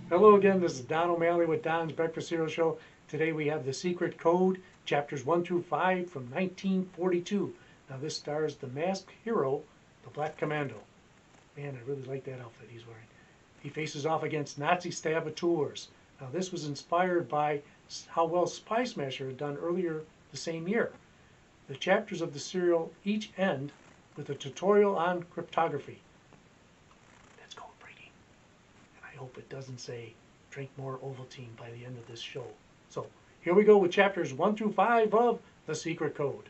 Hello again, this is Don O'Malley with Don's Breakfast Cereal Show. Today we have The Secret Code, chapters 1 through 5 from 1942. Now this stars the masked hero, the Black Commando. Man, I really like that outfit he's wearing. He faces off against Nazi saboteurs. Now this was inspired by how well Spy Smasher had done earlier the same year. The chapters of the serial each end with a tutorial on cryptography. I hope it doesn't say drink more Ovaltine by the end of this show. So here we go with chapters 1 through 5 of The Secret Code.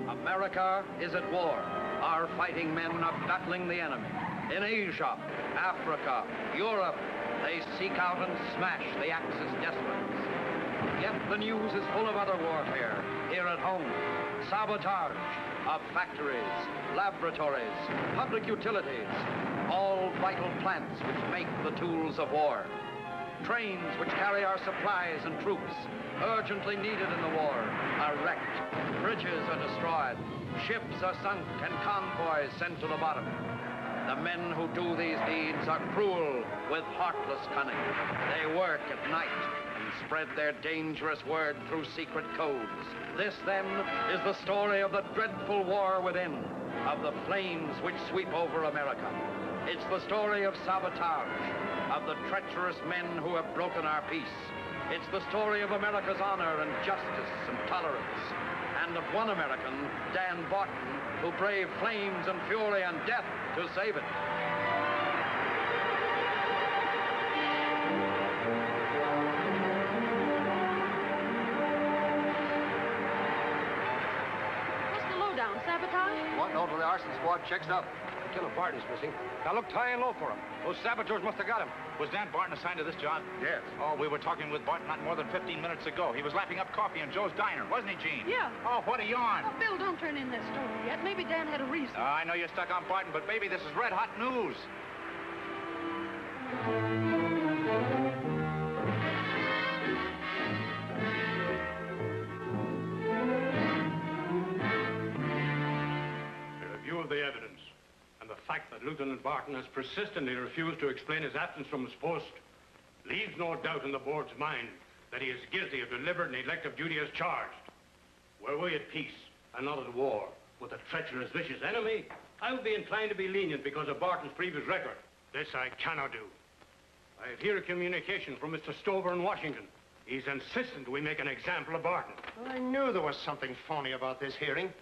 America is at war. Our fighting men are battling the enemy. In Asia, Africa, Europe, they seek out and smash the Axis despots. Yet the news is full of other warfare here at home. Sabotage of factories, laboratories, public utilities, all vital plants which make the tools of war. Trains which carry our supplies and troops, urgently needed in the war, are wrecked. Bridges are destroyed. Ships are sunk and convoys sent to the bottom. The men who do these deeds are cruel with heartless cunning. They work at night and spread their dangerous word through secret codes. This, then, is the story of the dreadful war within, of the flames which sweep over America. It's the story of sabotage, of the treacherous men who have broken our peace. It's the story of America's honor and justice and tolerance, and of one American, Dan Barton, who braved flames and fury and death to save it. What's the lowdown? Sabotage? One note with the arson squad checks up. Killer Barton's missing. Now look high and low for him. Those saboteurs must have got him. Was Dan Barton assigned to this job? Yes. Oh, we were talking with Barton not more than 15 minutes ago. He was lapping up coffee in Joe's diner, wasn't he, Gene? Yeah. Oh, what a yarn. Oh, Bill, don't turn in that story yet. Maybe Dan had a reason. I know you're stuck on Barton, but baby, this is red-hot news. A review of the evidence and the fact that Lieutenant Barton has persistently refused to explain his absence from his post leaves no doubt in the board's mind that he is guilty of deliberate neglect of duty as charged. Were we at peace and not at war with a treacherous, vicious enemy, I would be inclined to be lenient because of Barton's previous record. This I cannot do. I have here a communication from Mr. Stover in Washington. He's insistent we make an example of Barton. Well, I knew there was something phony about this hearing.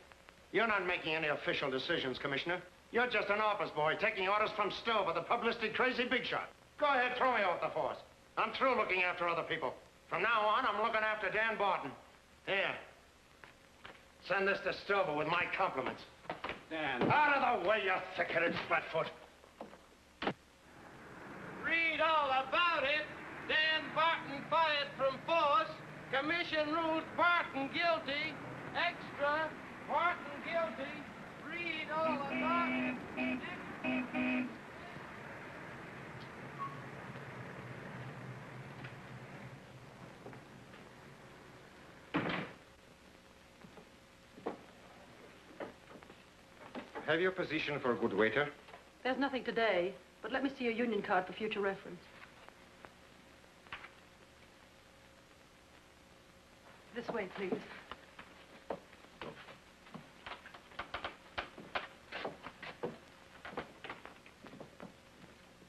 You're not making any official decisions, Commissioner. You're just an office boy taking orders from Stover, the publicity crazy big shot. Go ahead, throw me off the force. I'm through looking after other people. From now on, I'm looking after Dan Barton. Here. Send this to Stover with my compliments. Dan. Out of the way, you thick-headed splatfoot. Read all about it. Dan Barton fired from force. Commission rules Barton guilty. Extra. Barton guilty. Read all about it. Have you a position for a good waiter? There's nothing today, but let me see your union card for future reference. This way, please.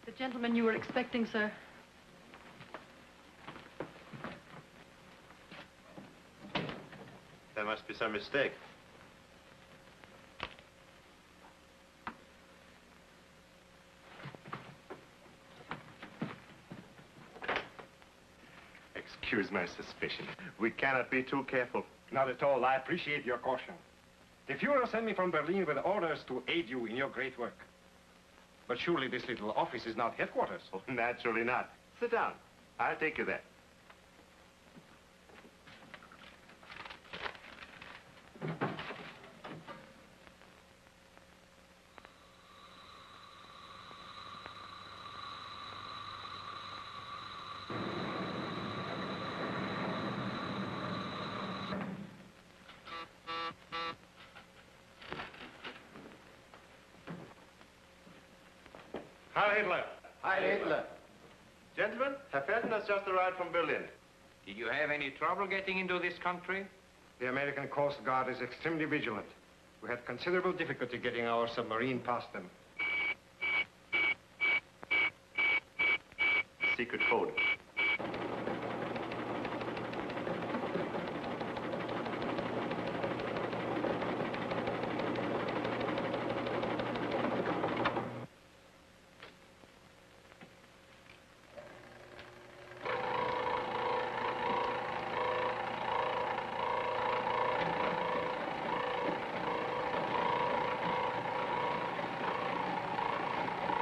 The gentleman you were expecting, sir. There must be some mistake. Excuse my suspicion. We cannot be too careful. Not at all. I appreciate your caution. The Fuhrer sent me from Berlin with orders to aid you in your great work. But surely this little office is not headquarters. Oh, naturally not. Sit down. I'll take you there. Heil Hitler. Hi, Hitler. Gentlemen, Herr Felton has just arrived from Berlin. Did you have any trouble getting into this country? The American Coast Guard is extremely vigilant. We had considerable difficulty getting our submarine past them. Secret code.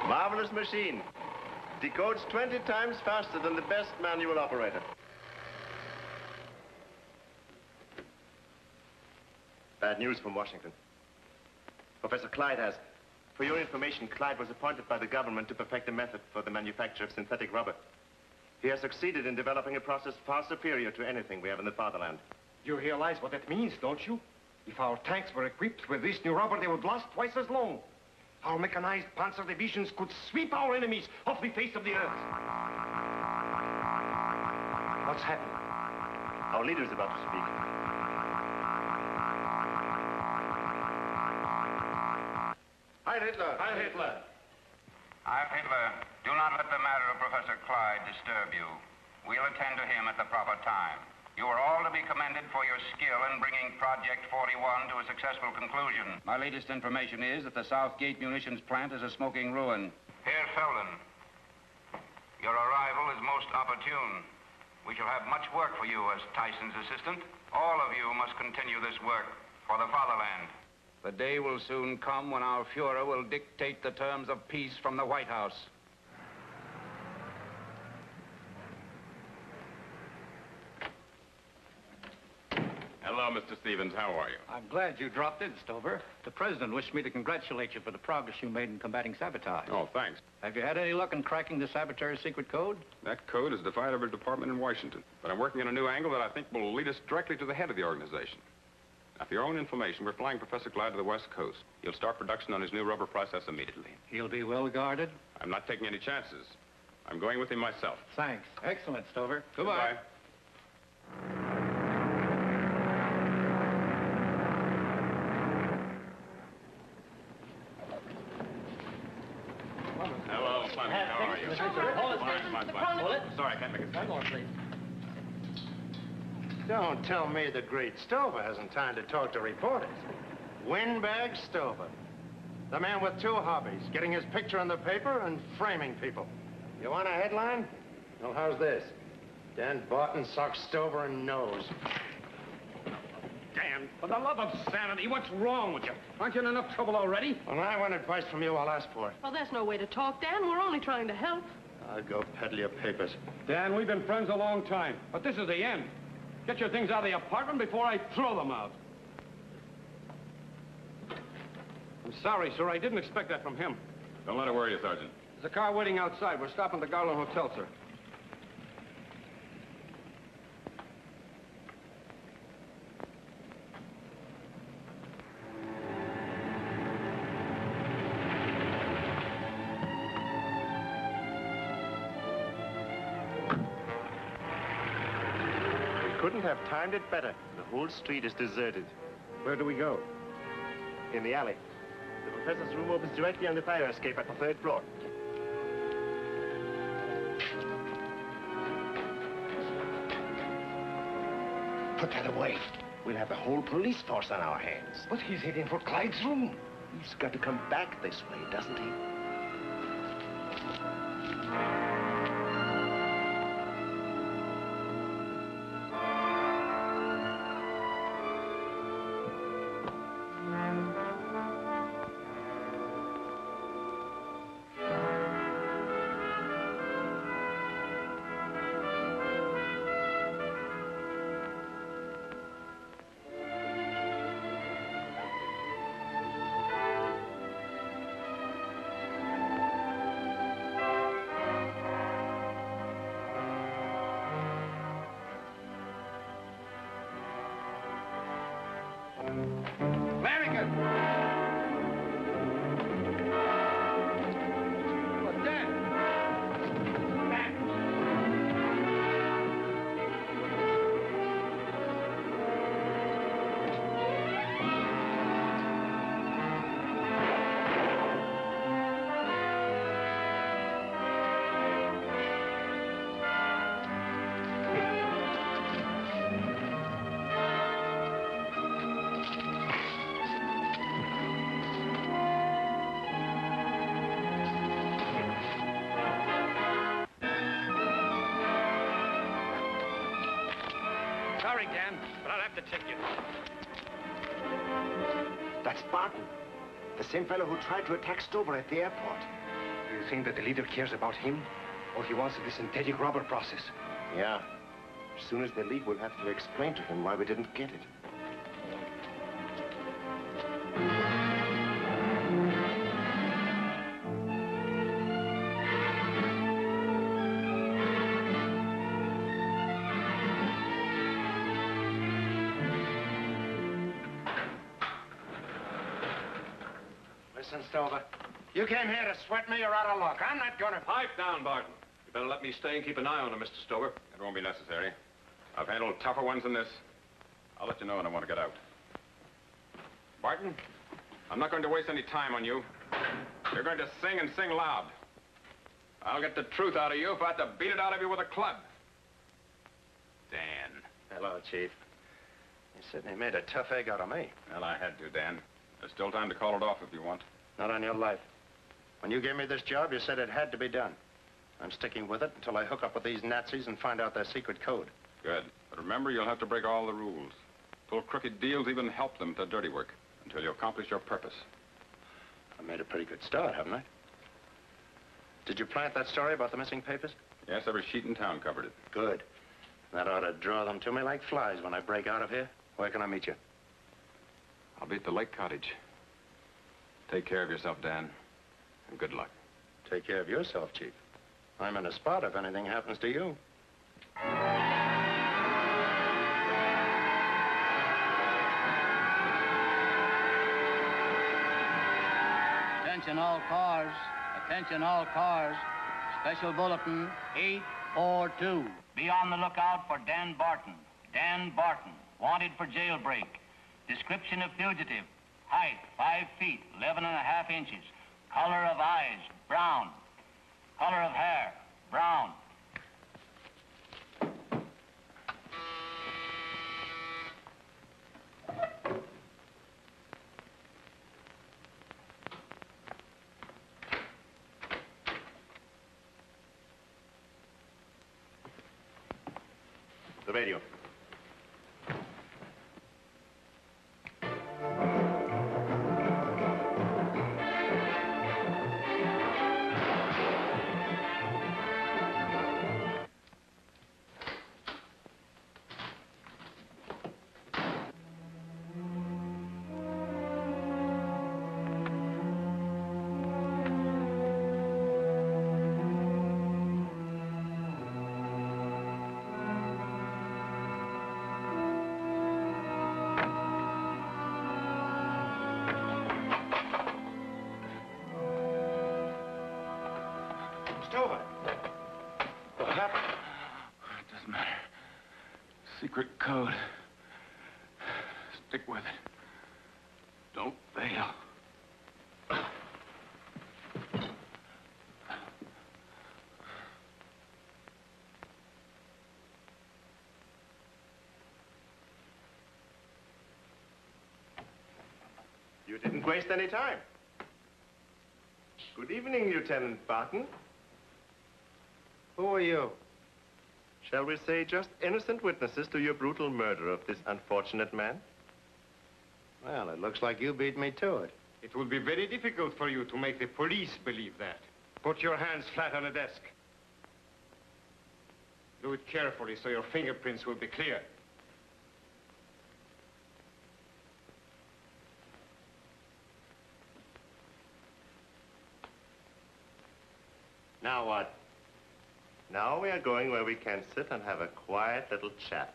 Marvelous machine. Decodes 20 times faster than the best manual operator. Bad news from Washington. Professor Clyde has. For your information, Clyde was appointed by the government to perfect a method for the manufacture of synthetic rubber. He has succeeded in developing a process far superior to anything we have in the fatherland. You realize what that means, don't you? If our tanks were equipped with this new rubber, they would last twice as long. Our mechanized panzer divisions could sweep our enemies off the face of the earth. What's happening? Our leader is about to speak. Heil Hitler! Heil Hitler! Heil Hitler, do not let the matter of Professor Clyde disturb you. We'll attend to him at the proper time. You are all to be commended for your skill in bringing Project 41 to a successful conclusion. My latest information is that the Southgate munitions plant is a smoking ruin. Herr Felden, your arrival is most opportune. We shall have much work for you as Thyssen's assistant. All of you must continue this work for the fatherland. The day will soon come when our Fuhrer will dictate the terms of peace from the White House. Hello, Mr. Stevens. How are you? I'm glad you dropped in, Stover. The president wished me to congratulate you for the progress you made in combating sabotage. Oh, thanks. Have you had any luck in cracking the saboteur's secret code? That code is defied every department in Washington. But I'm working on a new angle that I think will lead us directly to the head of the organization. Now, for your own information, we're flying Professor Clyde to the West Coast. He'll start production on his new rubber process immediately. He'll be well guarded? I'm not taking any chances. I'm going with him myself. Thanks. Excellent, Stover. Goodbye. Hello, Funny. How are you? Sorry, I can't make it. One more, please. Don't tell me the great Stover hasn't time to talk to reporters. Windbag Stover. The man with two hobbies, getting his picture in the paper and framing people. You want a headline? Well, how's this? Dan Barton socks Stover in nose. Dan, for the love of sanity, what's wrong with you? Aren't you in enough trouble already? When I want advice from you, I'll ask for it. Well, that's no way to talk, Dan. We're only trying to help. I'll go peddle your papers. Dan, we've been friends a long time, but this is the end. Get your things out of the apartment before I throw them out. I'm sorry, sir. I didn't expect that from him. Don't let it worry you, Sergeant. There's a car waiting outside. We're stopping at the Garland Hotel, sir. couldn't have timed it better. The whole street is deserted. Where do we go? In the alley. The professor's room opens directly on the fire escape at the 3rd floor. Put that away. We'll have the whole police force on our hands. But he's heading for Clyde's room. He's got to come back this way, doesn't he? Flanagan! What's that? Sorry, Dan, but I'll have to take you. That's Barton. The same fellow who tried to attack Stover at the airport. Do you think that the leader cares about him? Or he wants the synthetic rubber process? Yeah. As soon as they leave, we'll have to explain to him why we didn't get it. Listen, Stover. You came here to sweat me, you're out of luck. I'm not gonna... Pipe down, Barton. You better let me stay and keep an eye on him, Mr. Stover. It won't be necessary. I've handled tougher ones than this. I'll let you know when I want to get out. Barton, I'm not going to waste any time on you. You're going to sing and sing loud. I'll get the truth out of you if I have to beat it out of you with a club. Dan. Hello, Chief. You certainly made a tough egg out of me. Well, I had to, Dan. There's still time to call it off if you want. Not on your life. When you gave me this job, you said it had to be done. I'm sticking with it until I hook up with these Nazis and find out their secret code. Good. But remember, you'll have to break all the rules. Pull crooked deals, even help them to dirty work, until you accomplish your purpose. I made a pretty good start, haven't I? Did you plant that story about the missing papers? Yes, every sheet in town covered it. Good. That ought to draw them to me like flies when I break out of here. Where can I meet you? I'll be at the Lake Cottage. Take care of yourself, Dan, and good luck. Take care of yourself, Chief. I'm in a spot if anything happens to you. Attention all cars. Attention all cars. Special bulletin 842. Be on the lookout for Dan Barton. Dan Barton, wanted for jailbreak. Description of fugitive. Height, 5 feet, 11.5 inches. Color of eyes, brown. Color of hair, brown. The radio. secret code. Stick with it. Don't fail. You didn't waste any time. Good evening, Lieutenant Barton. Who are you? Shall we say just innocent witnesses to your brutal murder of this unfortunate man? Well, it looks like you beat me to it. It will be very difficult for you to make the police believe that. Put your hands flat on the desk. Do it carefully so your fingerprints will be clear. Now what? Now we are going where we can sit and have a quiet little chat.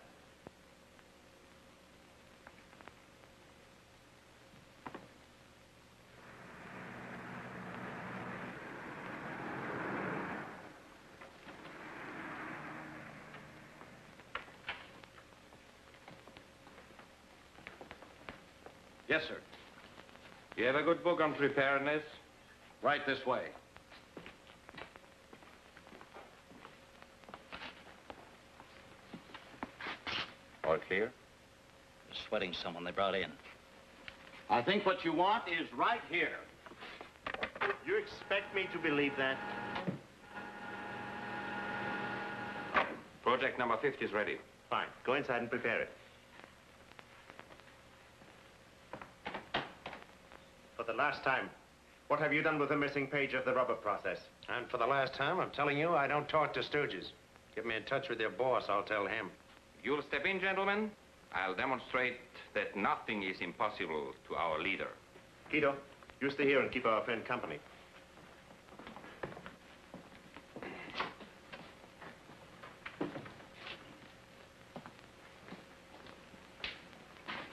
Yes, sir. You have a good book on preparedness? Right this way. All clear? They're sweating someone they brought in. I think what you want is right here. You expect me to believe that? Project number 50 is ready. Fine. Go inside and prepare it. For the last time, what have you done with the missing page of the rubber process? And for the last time, I'm telling you, I don't talk to stooges. Get me in touch with your boss, I'll tell him. You'll step in, gentlemen. I'll demonstrate that nothing is impossible to our leader. Guido, you stay here and keep our friend company.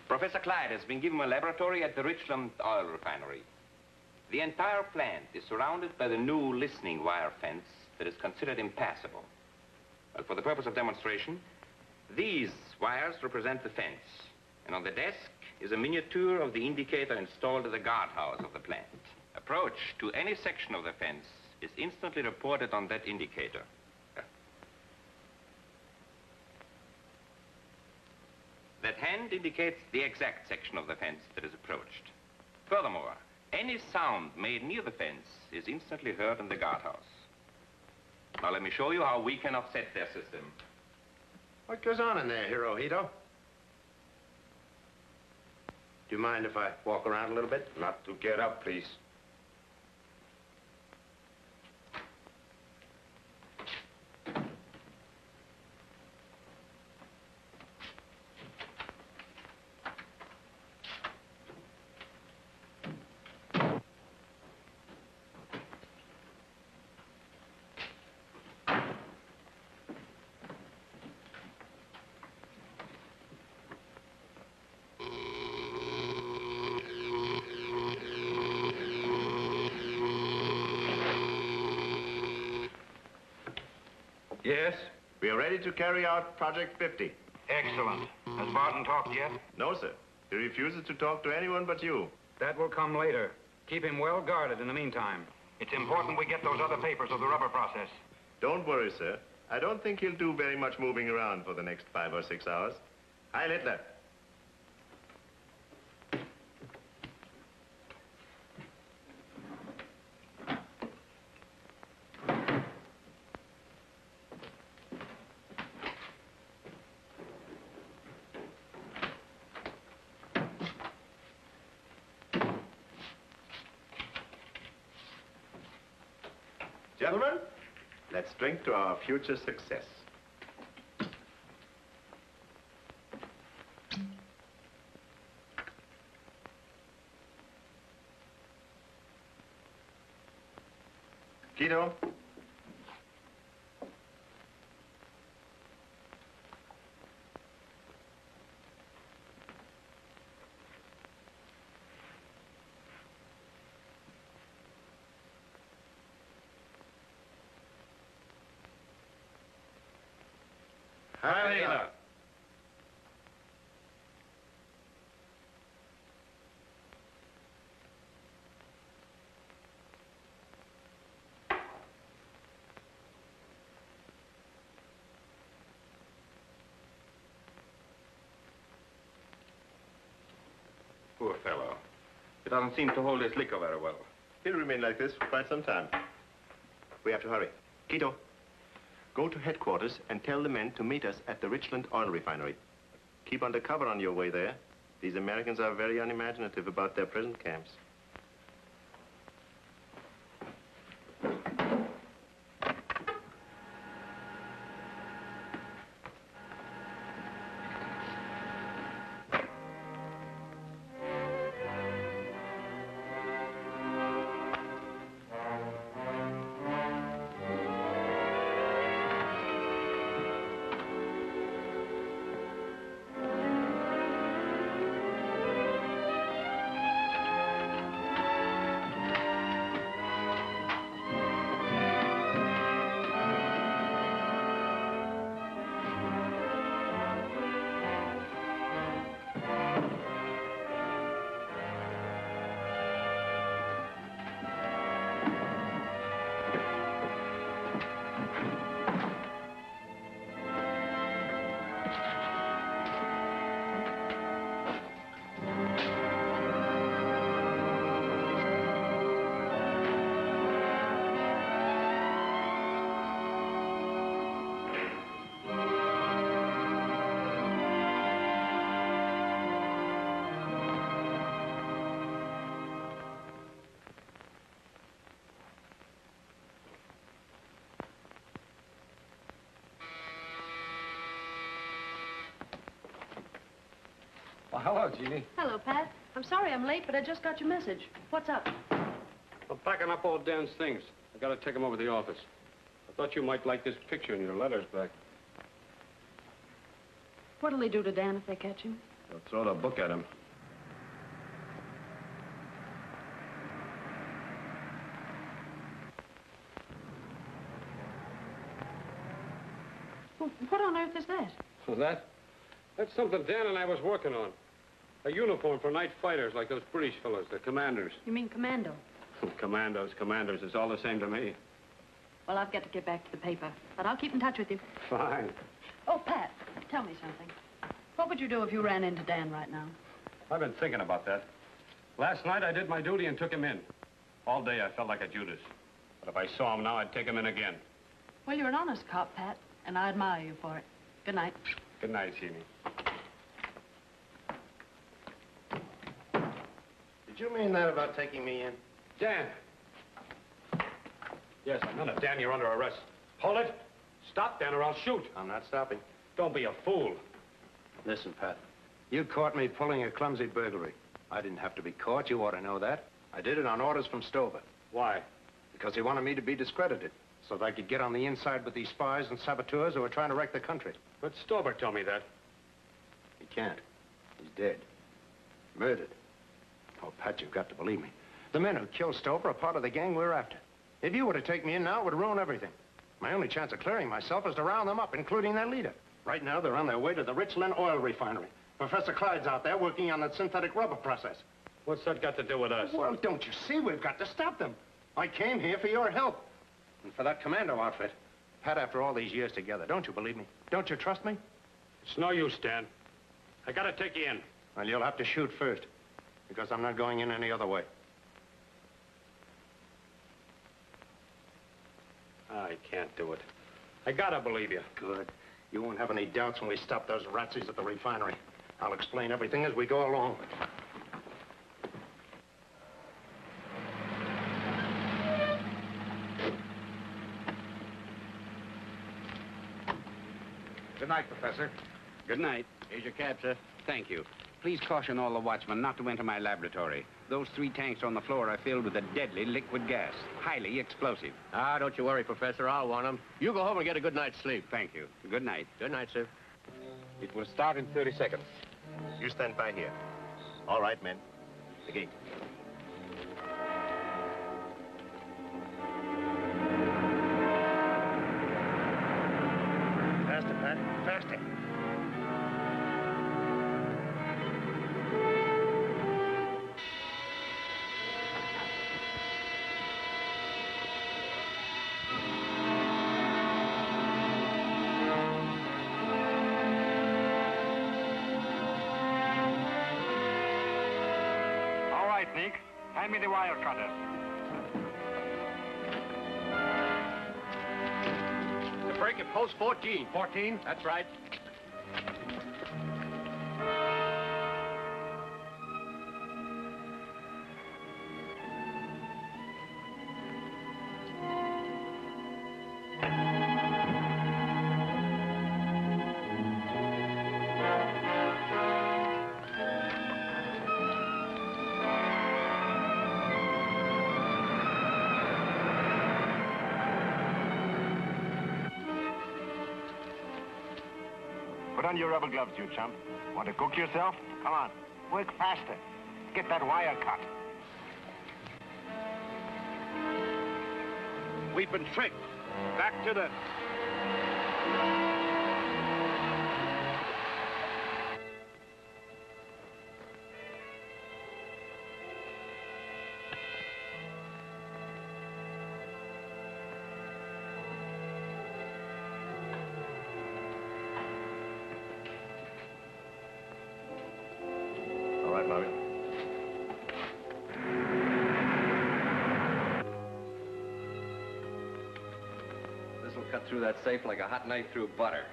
Professor Clyde has been given a laboratory at the Richland oil refinery. The entire plant is surrounded by the new listening wire fence that is considered impassable. But for the purpose of demonstration, these wires represent the fence, and on the desk is a miniature of the indicator installed at the guardhouse of the plant. Approach to any section of the fence is instantly reported on that indicator. That hand indicates the exact section of the fence that is approached. Furthermore, any sound made near the fence is instantly heard in the guardhouse. Now let me show you how we can offset their system. What goes on in there, Hirohito? Do you mind if I walk around a little bit? Not to get up, please. Yes? We are ready to carry out Project 50. Excellent. Has Barton talked yet? No, sir. He refuses to talk to anyone but you. That will come later. Keep him well guarded in the meantime. It's important we get those other papers of the rubber process. Don't worry, sir. I don't think he'll do very much moving around for the next 5 or 6 hours. Heil Hitler. Gentlemen, let's drink to our future success. Guido. Heil Hitler. Poor fellow. He doesn't seem to hold his liquor very well. He'll remain like this for quite some time. We have to hurry. Quito, go to headquarters and tell the men to meet us at the Richland oil refinery. Keep under cover on your way there. These Americans are very unimaginative about their prison camps. Well, hello, Jeannie. Hello, Pat. I'm sorry I'm late, but I just got your message. What's up? I'm packing up all Dan's things. I gotta take him over to the office. I thought you might like this picture in your letters back. What'll they do to Dan if they catch him? They'll throw the book at him. Well, what on earth is that? So that's something Dan and I was working on. A uniform for night fighters like those British fellows, the commanders. You mean commando? Commanders, it's all the same to me. Well, I've got to get back to the paper, but I'll keep in touch with you. Fine. Oh, Pat, tell me something. What would you do if you ran into Dan right now? I've been thinking about that. Last night I did my duty and took him in. All day I felt like a Judas. But if I saw him now, I'd take him in again. Well, you're an honest cop, Pat, and I admire you for it. Good night. Good night, Jeannie. Did you mean that about taking me in? Dan. Yes, I meant it. Dan, you're under arrest. Hold it. Stop, Dan, or I'll shoot. I'm not stopping. Don't be a fool. Listen, Pat. You caught me pulling a clumsy burglary. I didn't have to be caught. You ought to know that. I did it on orders from Stover. Why? Because he wanted me to be discredited, so that I could get on the inside with these spies and saboteurs who were trying to wreck the country. But Stover told me that. He can't. He's dead. Murdered. Oh, Pat, you've got to believe me. The men who killed Stover are part of the gang we're after. If you were to take me in now, it would ruin everything. My only chance of clearing myself is to round them up, including their leader. Right now, they're on their way to the Richland oil refinery. Professor Clyde's out there working on that synthetic rubber process. What's that got to do with us? Well, don't you see? We've got to stop them. I came here for your help. And for that commando outfit. Pat, after all these years together, don't you believe me? Don't you trust me? It's no use, Dan. I gotta take you in. Well, you'll have to shoot first. Because I'm not going in any other way. I can't do it. I gotta believe you. Good. You won't have any doubts when we stop those ratsies at the refinery. I'll explain everything as we go along. Good night, Professor. Good night. Here's your cab, sir. Thank you. Please caution all the watchmen not to enter my laboratory. Those 3 tanks on the floor are filled with a deadly liquid gas, highly explosive. Ah, don't you worry, Professor. I'll warn them. You go home and get a good night's sleep. Thank you. Good night. Good night, sir. It will start in 30 seconds. You stand by here. All right, men. The gate. Faster, Pat. Faster. technique. Hand me the wire cutter. The break at post 14. 14? That's right. Put on your rubber gloves, you chump. Want to cook yourself? Come on, work faster. Get that wire cut. We've been tricked. Back to the... All right, Murray. This'll cut through that safe like a hot knife through butter.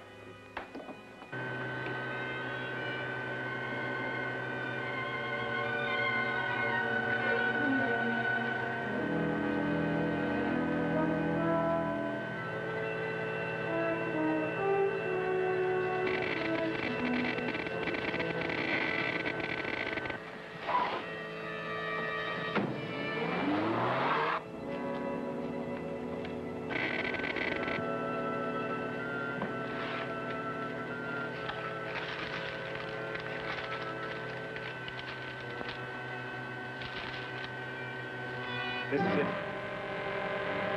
This is it.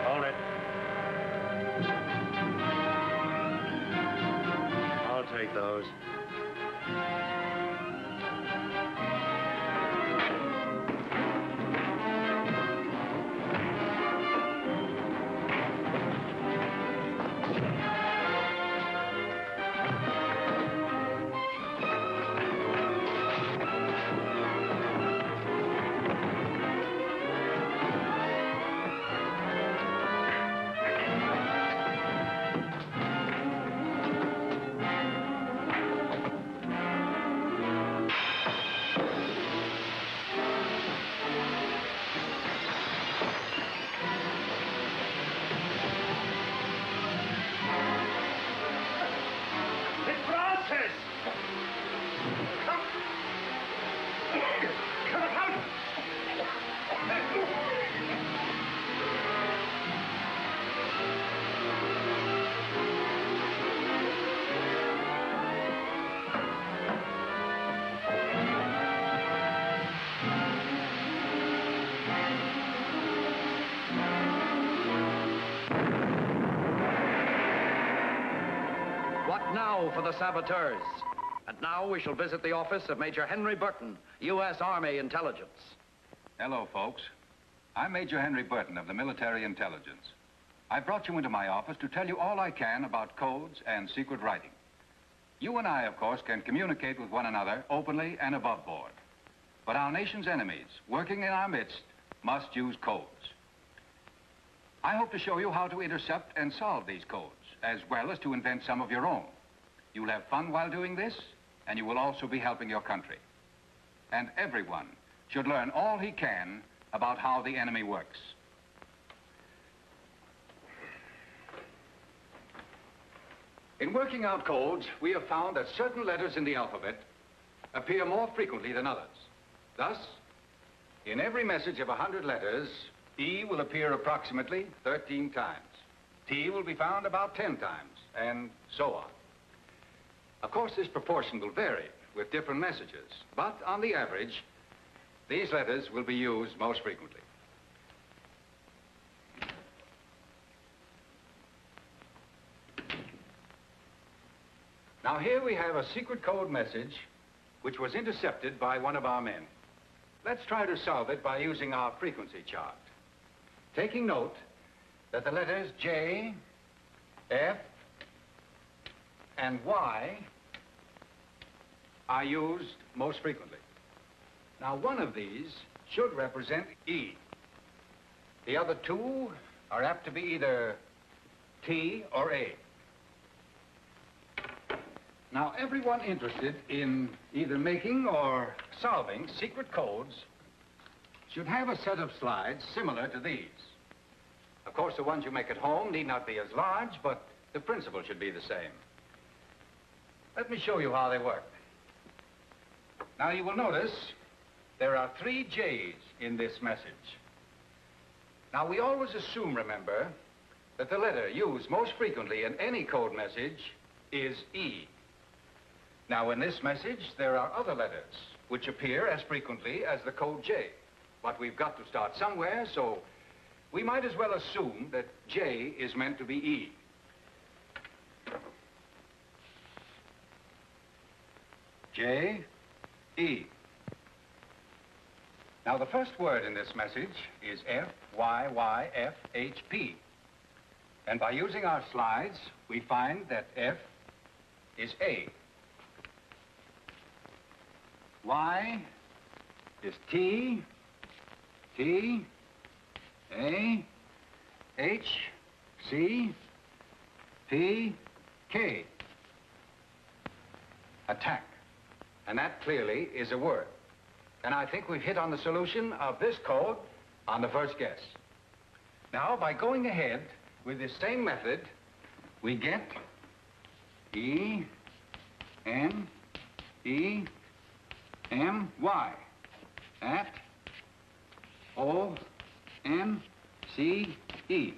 Hold it. I'll take those. Now for the saboteurs. And now we shall visit the office of Major Henry Barton, U.S. Army Intelligence. Hello, folks. I'm Major Henry Barton of the Military Intelligence. I brought you into my office to tell you all I can about codes and secret writing. You and I, of course, can communicate with one another openly and above board. But our nation's enemies, working in our midst, must use codes. I hope to show you how to intercept and solve these codes, as well as to invent some of your own. You'll have fun while doing this, and you will also be helping your country. And everyone should learn all he can about how the enemy works. In working out codes, we have found that certain letters in the alphabet appear more frequently than others. Thus, in every message of 100 letters, E will appear approximately 13 times. T will be found about 10 times, and so on. Of course, this proportion will vary with different messages, but on the average, these letters will be used most frequently. Now here we have a secret code message which was intercepted by one of our men. Let's try to solve it by using our frequency chart. Taking note that the letters J, F, and Y are used most frequently. Now, one of these should represent E. The other two are apt to be either T or A. Now, everyone interested in either making or solving secret codes should have a set of slides similar to these. Of course, the ones you make at home need not be as large, but the principle should be the same. Let me show you how they work. Now, you will notice there are 3 J's in this message. Now, we always assume, remember, that the letter used most frequently in any code message is E. Now, in this message, there are other letters which appear as frequently as the code J. But we've got to start somewhere, so we might as well assume that J is meant to be E. J, E. Now, the first word in this message is F, Y, Y, F, H, P. And by using our slides, we find that F is A. Y is T, T, A, H, C, P, K. Attack. And that clearly is a word. And I think we've hit on the solution of this code on the first guess. Now, by going ahead with this same method, we get E, N, E, M, Y, at O, N, C, E.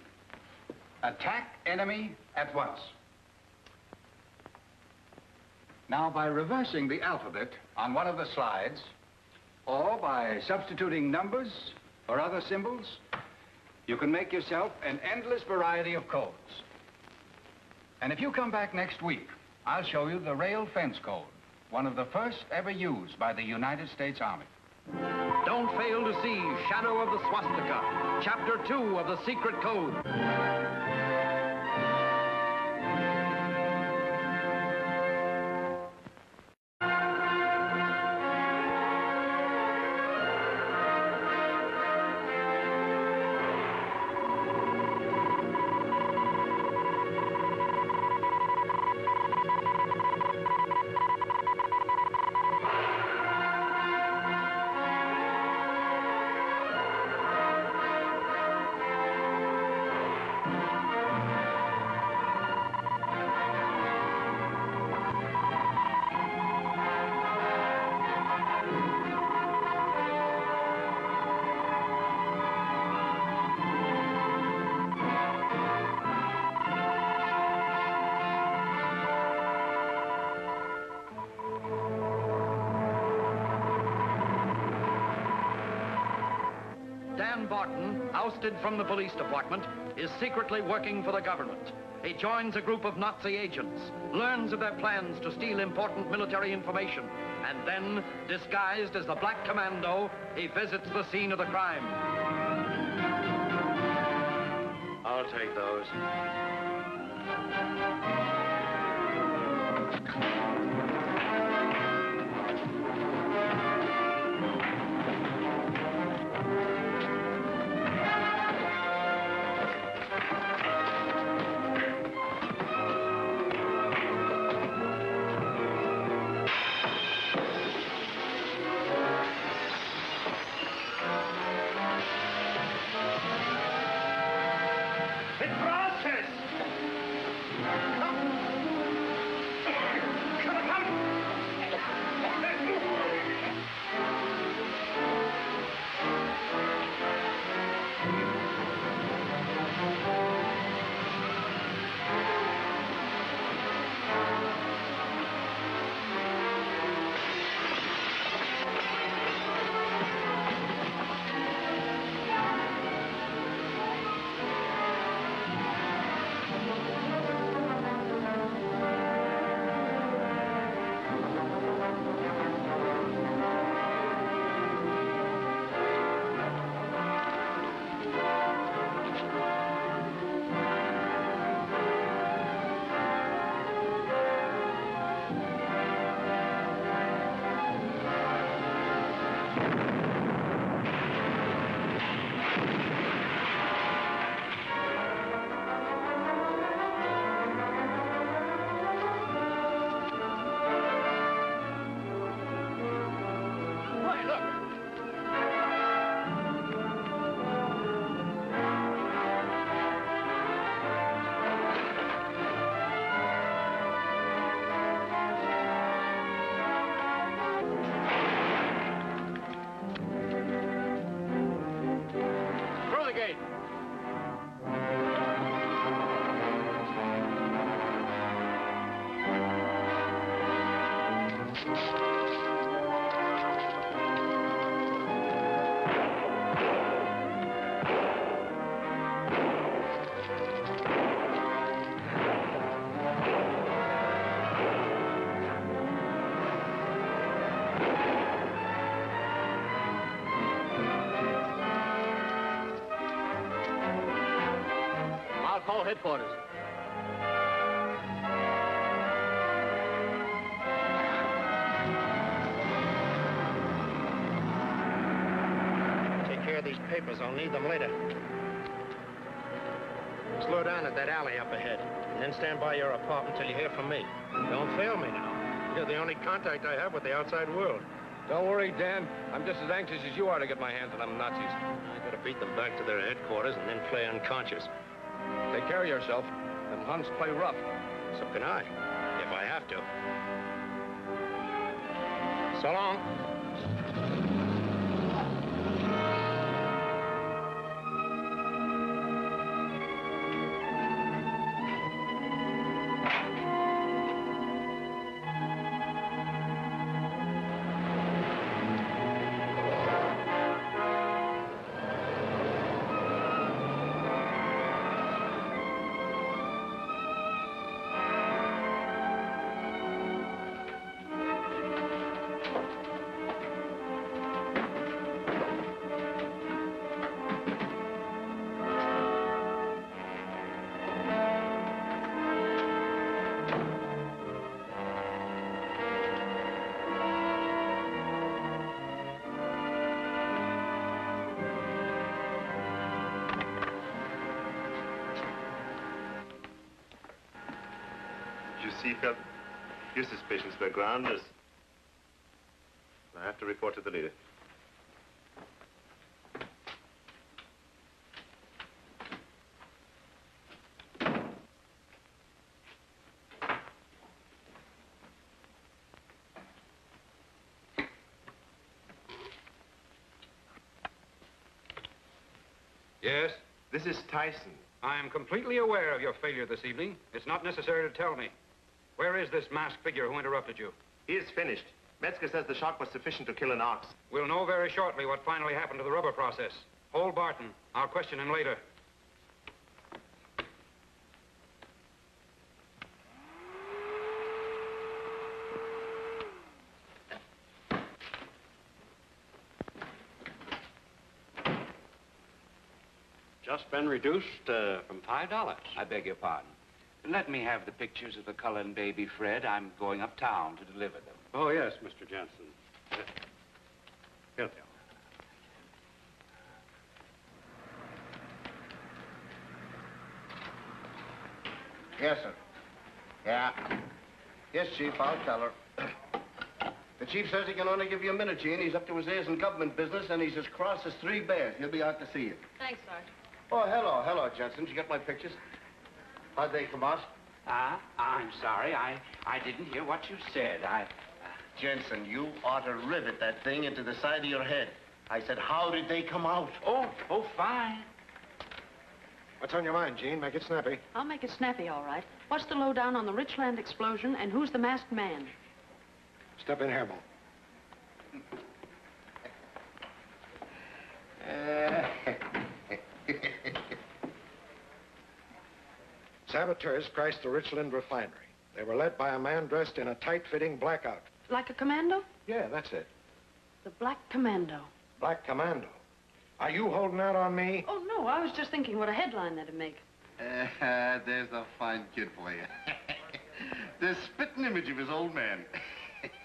Attack enemy at once. Now, by reversing the alphabet on one of the slides, or by substituting numbers or other symbols, you can make yourself an endless variety of codes. And if you come back next week, I'll show you the rail fence code, one of the first ever used by the United States Army. Don't fail to see Shadow of the Swastika, Chapter 2 of the Secret Code. Dan Barton, ousted from the police department, is secretly working for the government. He joins a group of Nazi agents, learns of their plans to steal important military information, and then, disguised as the Black Commando, he visits the scene of the crime. I'll take those. Come wait. I'll call headquarters. Take care of these papers. I'll need them later. Slow down at that alley up ahead, and then stand by your apartment till you hear from me. Don't fail me now. You're the only contact I have with the outside world. Don't worry, Dan. I'm just as anxious as you are to get my hands on them Nazis. I gotta beat them back to their headquarters and then play unconscious. Take care of yourself. Them Huns play rough. So can I, if I have to. So long. You see, Phil, your suspicions were groundless. I have to report to the leader. Yes? This is Thyssen. I am completely aware of your failure this evening. It's not necessary to tell me. Where is this masked figure who interrupted you? He is finished. Metzger says the shock was sufficient to kill an ox. We'll know very shortly what finally happened to the rubber process. Hold Barton. I'll question him later. Just been reduced from $5. I beg your pardon. Let me have the pictures of the Cullen baby, Fred. I'm going uptown to deliver them. Oh, yes, Mr. Jensen. Here they are. Yes, sir. Yeah. Yes, Chief, I'll tell her. The chief says he can only give you a minute, Gene. He's up to his ears in government business, and he's as cross as 3 bears. He'll be out to see you. Thanks, Sergeant. Oh, hello. Hello, Jensen. Did you get my pictures? How'd they come out? I'm sorry. I didn't hear what you said. Jensen, you ought to rivet that thing into the side of your head. I said, how did they come out? Oh, fine. What's on your mind, Gene? Make it snappy. I'll make it snappy, all right. What's the lowdown on the Richland explosion, and who's the masked man? Step in here, Mo. Saboteurs crashed the Richland refinery. They were led by a man dressed in a tight-fitting black outfit. Like a commando? Yeah, that's it. The Black Commando. Black Commando. Are you holding out on me? Oh, no, I was just thinking what a headline that'd make. There's a fine kid for you. The spitting image of his old man.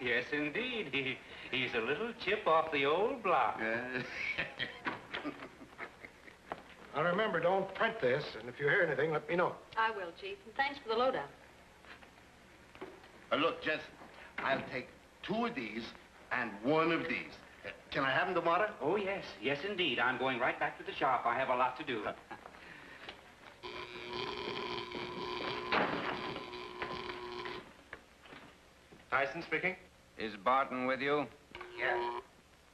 Yes, indeed. He's a little chip off the old block. Now, remember, don't print this, and if you hear anything, let me know. I will, Chief. And thanks for the lowdown. Look, Jensen, I'll take 2 of these and 1 of these. Can I have them tomorrow? Oh, yes. Yes, indeed. I'm going right back to the shop. I have a lot to do. Thyssen speaking. Is Barton with you? Yes.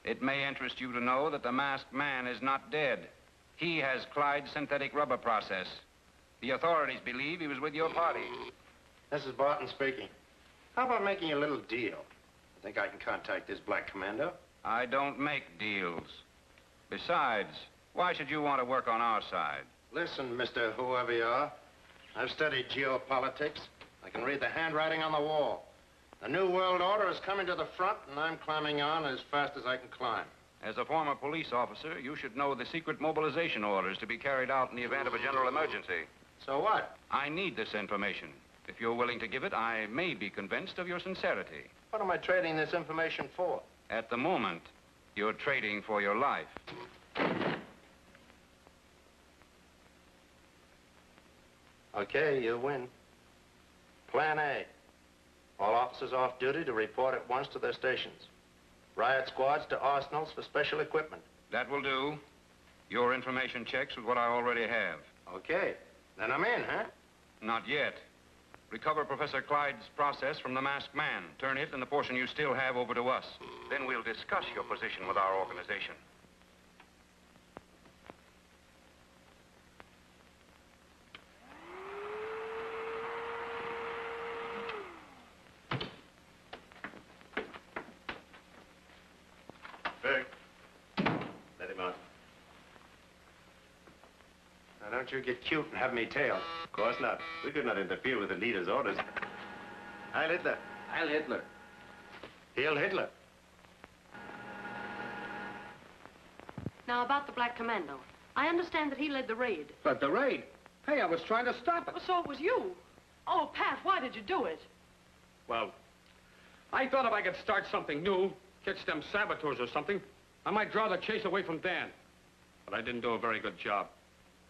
It may interest you to know that the masked man is not dead. He has Clyde's synthetic rubber process. The authorities believe he was with your party. This is Barton speaking. How about making a little deal? I think I can contact this Black Commando. I don't make deals. Besides, why should you want to work on our side? Listen, Mr. Whoever you are, I've studied geopolitics. I can read the handwriting on the wall. The New World Order is coming to the front, and I'm climbing on as fast as I can climb. As a former police officer, you should know the secret mobilization orders to be carried out in the event of a general emergency. So what? I need this information. If you're willing to give it, I may be convinced of your sincerity. What am I trading this information for? At the moment, you're trading for your life. Okay, you win. Plan A. All officers off duty to report at once to their stations. Riot squads to arsenals for special equipment. That will do. Your information checks with what I already have. Okay. Then I'm in, huh? Not yet. Recover Professor Clyde's process from the masked man. Turn it and the portion you still have over to us. Then we'll discuss your position with our organization. Berg, let him out. Now, don't you get cute and have me tailed. Of course not. We could not interfere with the leader's orders. Heil Hitler. Heil Hitler. Heil Hitler. Now, about the Black Commando. I understand that he led the raid. But the raid? Hey, I was trying to stop it. Well, so it was you. Oh, Pat, why did you do it? Well, I thought if I could start something new, catch them saboteurs or something, I might draw the chase away from Dan. But I didn't do a very good job.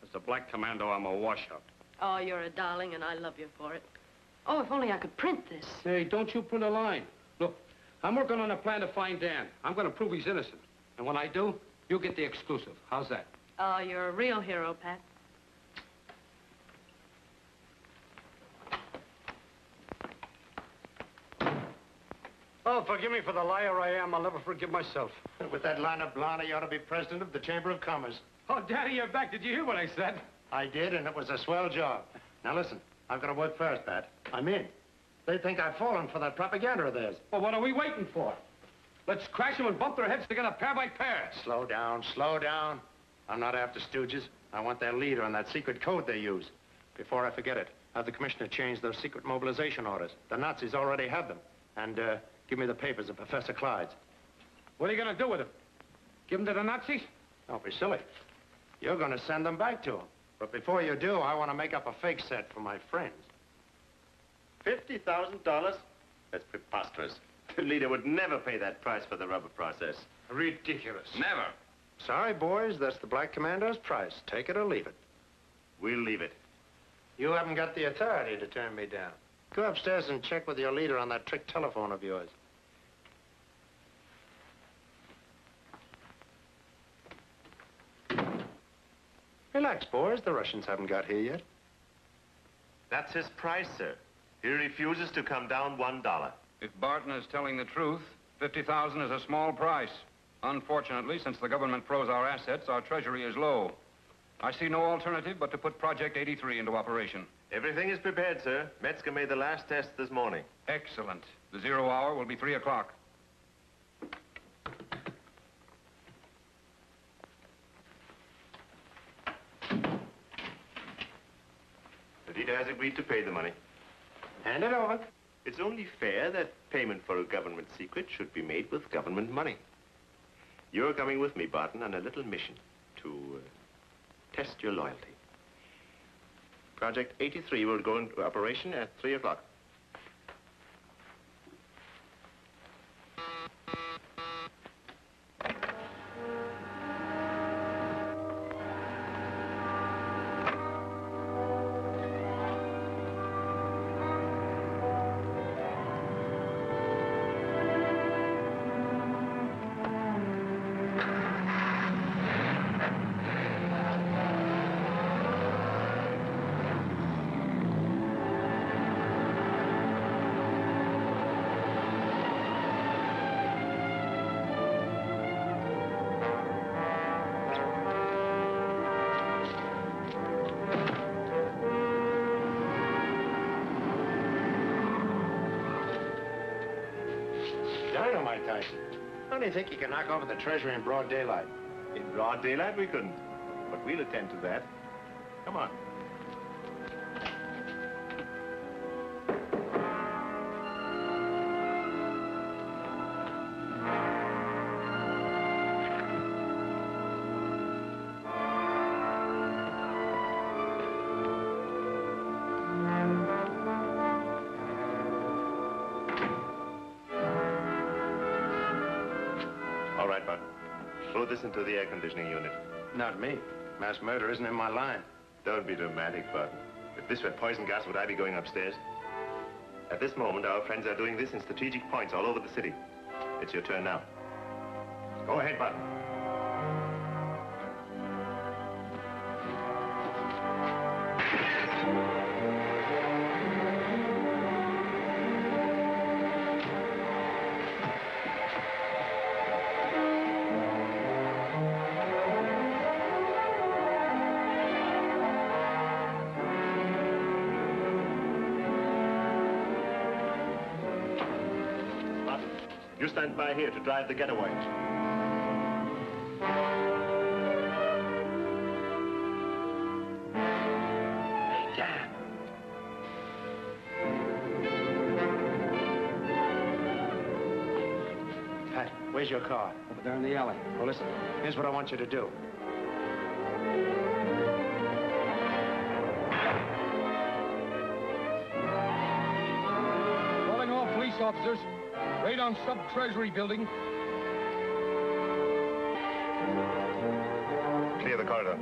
As the Black Commando, I'm a washout. Oh, you're a darling, and I love you for it. Oh, if only I could print this. Hey, don't you print a line. Look, I'm working on a plan to find Dan. I'm going to prove he's innocent. And when I do, you get the exclusive. How's that? Oh, you're a real hero, Pat. Oh, forgive me for the liar I am. I'll never forgive myself. With that line of blonde, you ought to be president of the Chamber of Commerce. Oh, Daddy, you're back. Did you hear what I said? I did, and it was a swell job. Now, listen, I've got to work first, Pat. I'm in. They think I've fallen for that propaganda of theirs. Well, what are we waiting for? Let's crash them and bump their heads together pair by pair. Slow down, slow down. I'm not after stooges. I want their leader and that secret code they use. Before I forget it, have the commissioner change those secret mobilization orders. The Nazis already have them. And, give me the papers of Professor Clyde's. What are you going to do with them? Give them to the Nazis? Don't be silly. You're going to send them back to them. But before you do, I want to make up a fake set for my friends. $50,000? That's preposterous. The leader would never pay that price for the rubber process. Ridiculous. Never. Sorry, boys, that's the Black Commando's price. Take it or leave it. We'll leave it. You haven't got the authority to turn me down. Go upstairs and check with your leader on that trick telephone of yours. Relax, boys. The Russians haven't got here yet. That's his price, sir. He refuses to come down $1. If Barton is telling the truth, $50,000 is a small price. Unfortunately, since the government froze our assets, our treasury is low. I see no alternative but to put Project 83 into operation. Everything is prepared, sir. Metzger made the last test this morning. Excellent. The 0 hour will be 3 o'clock. The leader has agreed to pay the money. Hand it over. It's only fair that payment for a government secret should be made with government money. You're coming with me, Barton, on a little mission to test your loyalty. Project 83 will go into operation at 3 o'clock. Thyssen. How do you think you can knock over the treasury in broad daylight? In broad daylight, we couldn't. But we'll attend to that. Come on. All right, Bud. Throw this into the air conditioning unit. Not me. Mass murder isn't in my line. Don't be dramatic, Bud. If this were poison gas, would I be going upstairs? At this moment, our friends are doing this in strategic points all over the city. It's your turn now. Go ahead, Bud. You stand by here to drive the getaway. Hey, Dan. Pat, where's your car? Over there in the alley. Well, listen, here's what I want you to do. Calling all police officers. Raid on sub-treasury building. Clear the corridor.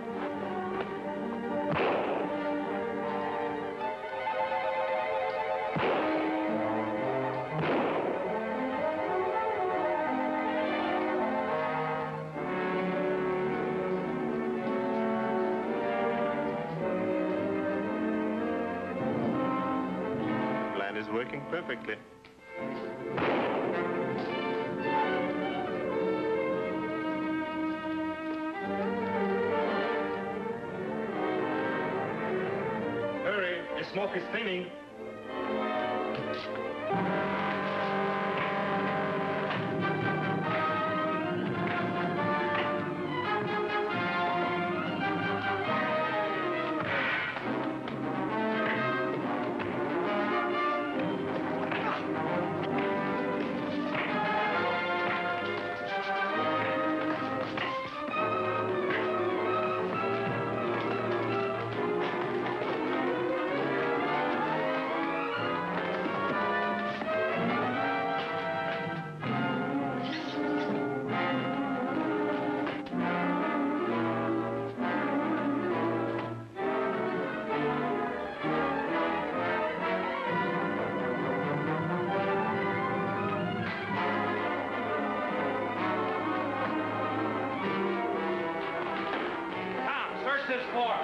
Plan is working perfectly. Smoke is thinning. This floor.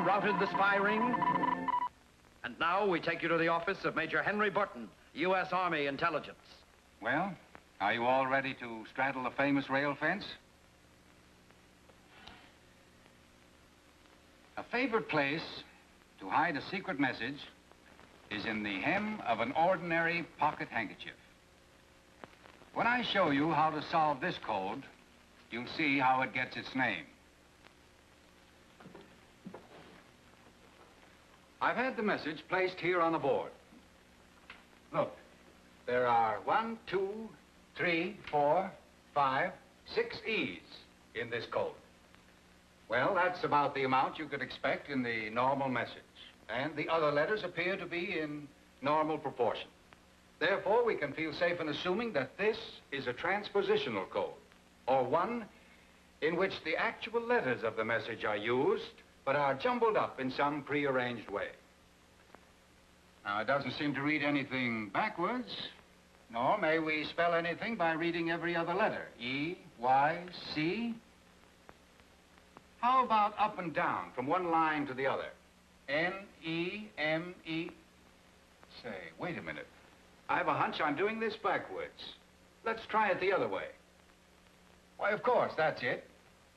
Routed the spy ring. And now we take you to the office of Major Henry Barton, U.S. Army Intelligence. Well, are you all ready to straddle the famous rail fence? A favorite place to hide a secret message is in the hem of an ordinary pocket handkerchief. When I show you how to solve this code, you'll see how it gets its name. I've had the message placed here on the board. Look, there are 1, 2, 3, 4, 6 E's in this code. Well, that's about the amount you could expect in the normal message. And the other letters appear to be in normal proportion. Therefore, we can feel safe in assuming that this is a transpositional code, or one in which the actual letters of the message are used, but are jumbled up in some prearranged way. Now, it doesn't seem to read anything backwards, nor may we spell anything by reading every other letter. E, Y, C. How about up and down, from one line to the other? N, E, M, E. Say, wait a minute. I have a hunch I'm doing this backwards. Let's try it the other way. Why, of course, that's it.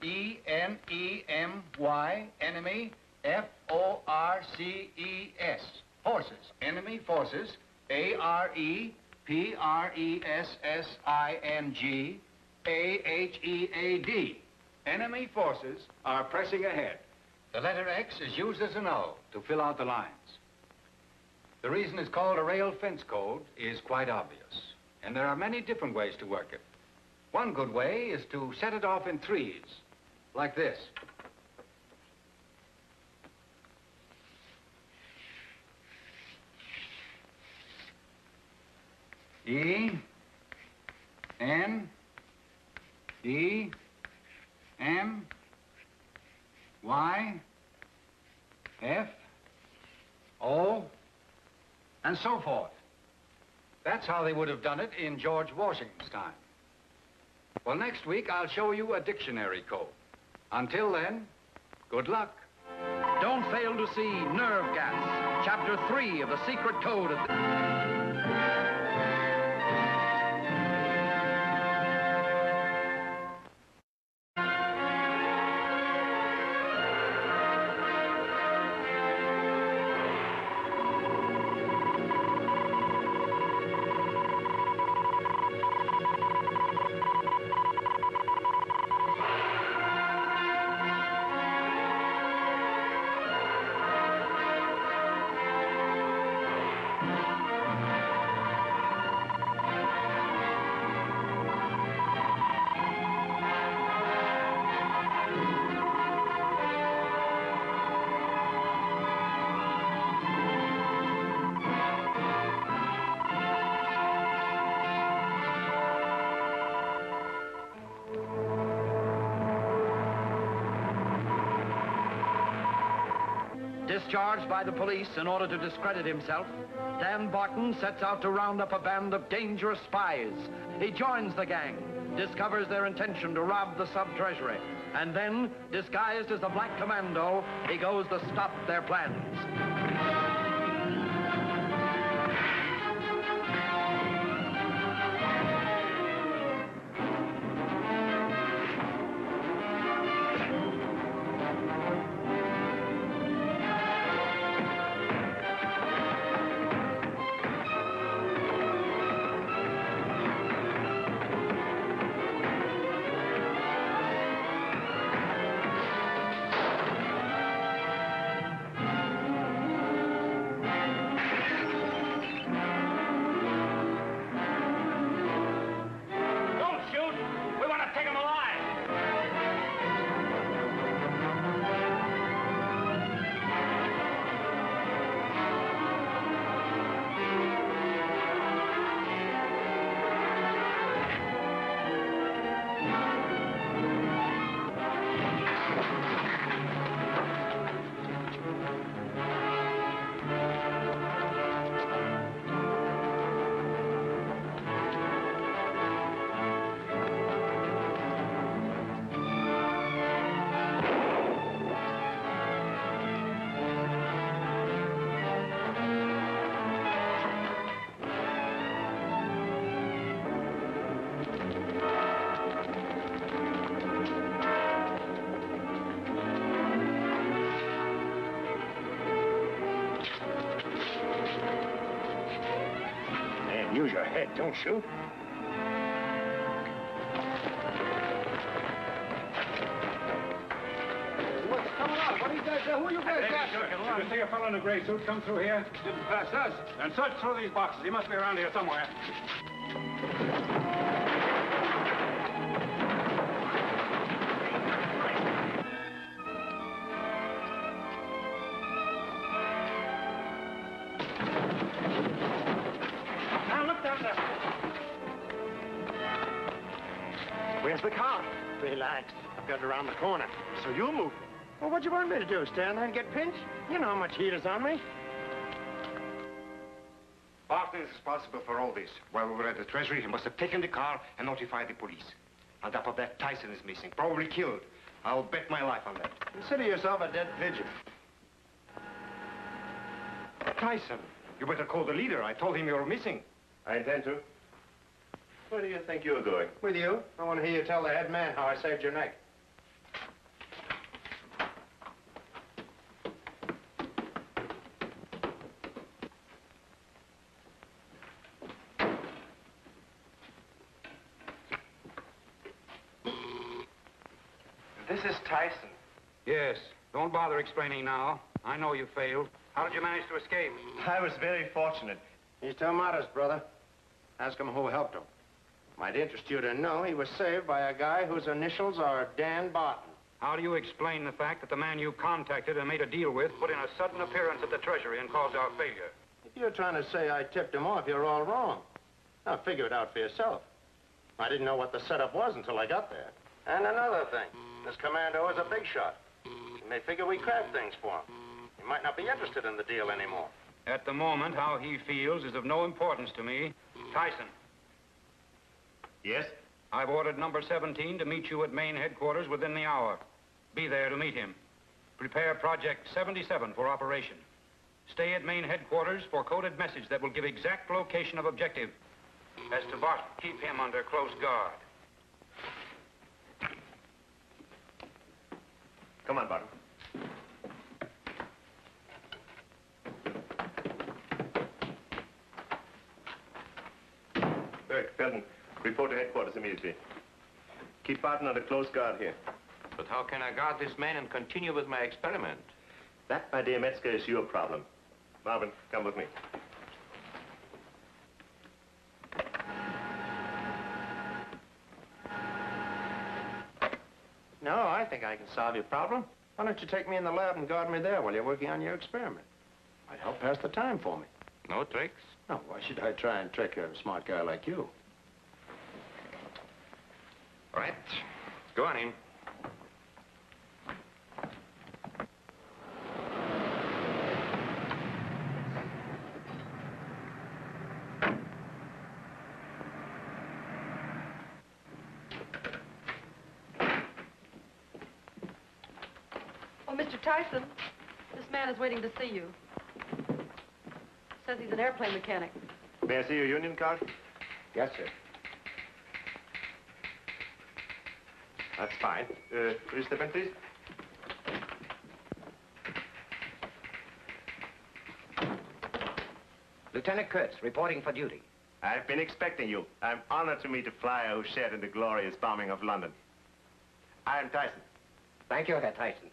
E, N, E, M, Y, enemy, F, O, R, C, E, S. Forces. Enemy forces. A, R, E, P, R, E, S, S, I, N, G, A, H, E, A, D. Enemy forces are pressing ahead. The letter X is used as an O to fill out the lines. The reason it's called a rail fence code is quite obvious, and there are many different ways to work it. One good way is to set it off in threes, like this. E, N, E, M, Y, F, O, and so forth. That's how they would have done it in George Washington's time. Well, next week, I'll show you a dictionary code. Until then, good luck. Don't fail to see Nerve Gas, Chapter 3 of the Secret Code of the... Discharged by the police in order to discredit himself, Dan Barton sets out to round up a band of dangerous spies. He joins the gang, discovers their intention to rob the sub-treasury, and then, disguised as the Black Commando, he goes to stop their plans. Use your head, don't shoot. What's coming up? What are you guys doing? Who are you guys after? Did you see a fellow in a gray suit come through here? Didn't pass us. Then search through these boxes. He must be around here somewhere. Where's the car? Relax. I've got it around the corner. So you move. Well, what do you want me to do? Stand there and get pinched? You know how much heat is on me. Barton is responsible for all this. While we were at the Treasury, he must have taken the car and notified the police. On top of that, Thyssen is missing, probably killed. I'll bet my life on that. Consider yourself a dead pigeon. Thyssen, you better call the leader. I told him you were missing. I intend to. Where do you think you're going? With you. I want to hear you tell the head man how I saved your neck. This is Thyssen. Yes. Don't bother explaining now. I know you failed. How did you manage to escape? I was very fortunate. He's too modest, brother. Ask him who helped him. Might interest you to know he was saved by a guy whose initials are Dan Barton. How do you explain the fact that the man you contacted and made a deal with put in a sudden appearance at the Treasury and caused our failure? If you're trying to say I tipped him off, you're all wrong. Now, figure it out for yourself. I didn't know what the setup was until I got there. And another thing, this commando is a big shot. You may figure we cracked things for him. He might not be interested in the deal anymore. At the moment, how he feels is of no importance to me. Thyssen. Yes? I've ordered number 17 to meet you at main headquarters within the hour. Be there to meet him. Prepare Project 77 for operation. Stay at main headquarters for coded message that will give exact location of objective. As to Barton, keep him under close guard. Come on, Barton. Felton, report to headquarters immediately. Keep Barton under close guard here. But how can I guard this man and continue with my experiment? That, my dear Metzger, is your problem. Marvin, come with me. No, I think I can solve your problem. Why don't you take me in the lab and guard me there while you're working on your experiment? Might help pass the time for me. No tricks? No, why should I try and trick a smart guy like you? All right. Go on in. Oh, Mr. Thyssen, this man is waiting to see you. Says he's an airplane mechanic. May I see your union card? Yes, sir. That's fine. Will you step in, please? Lieutenant Kurtz, reporting for duty. I've been expecting you. I'm honored to meet a flyer who shared in the glorious bombing of London. I am Thyssen. Thank you, Herr Thyssen.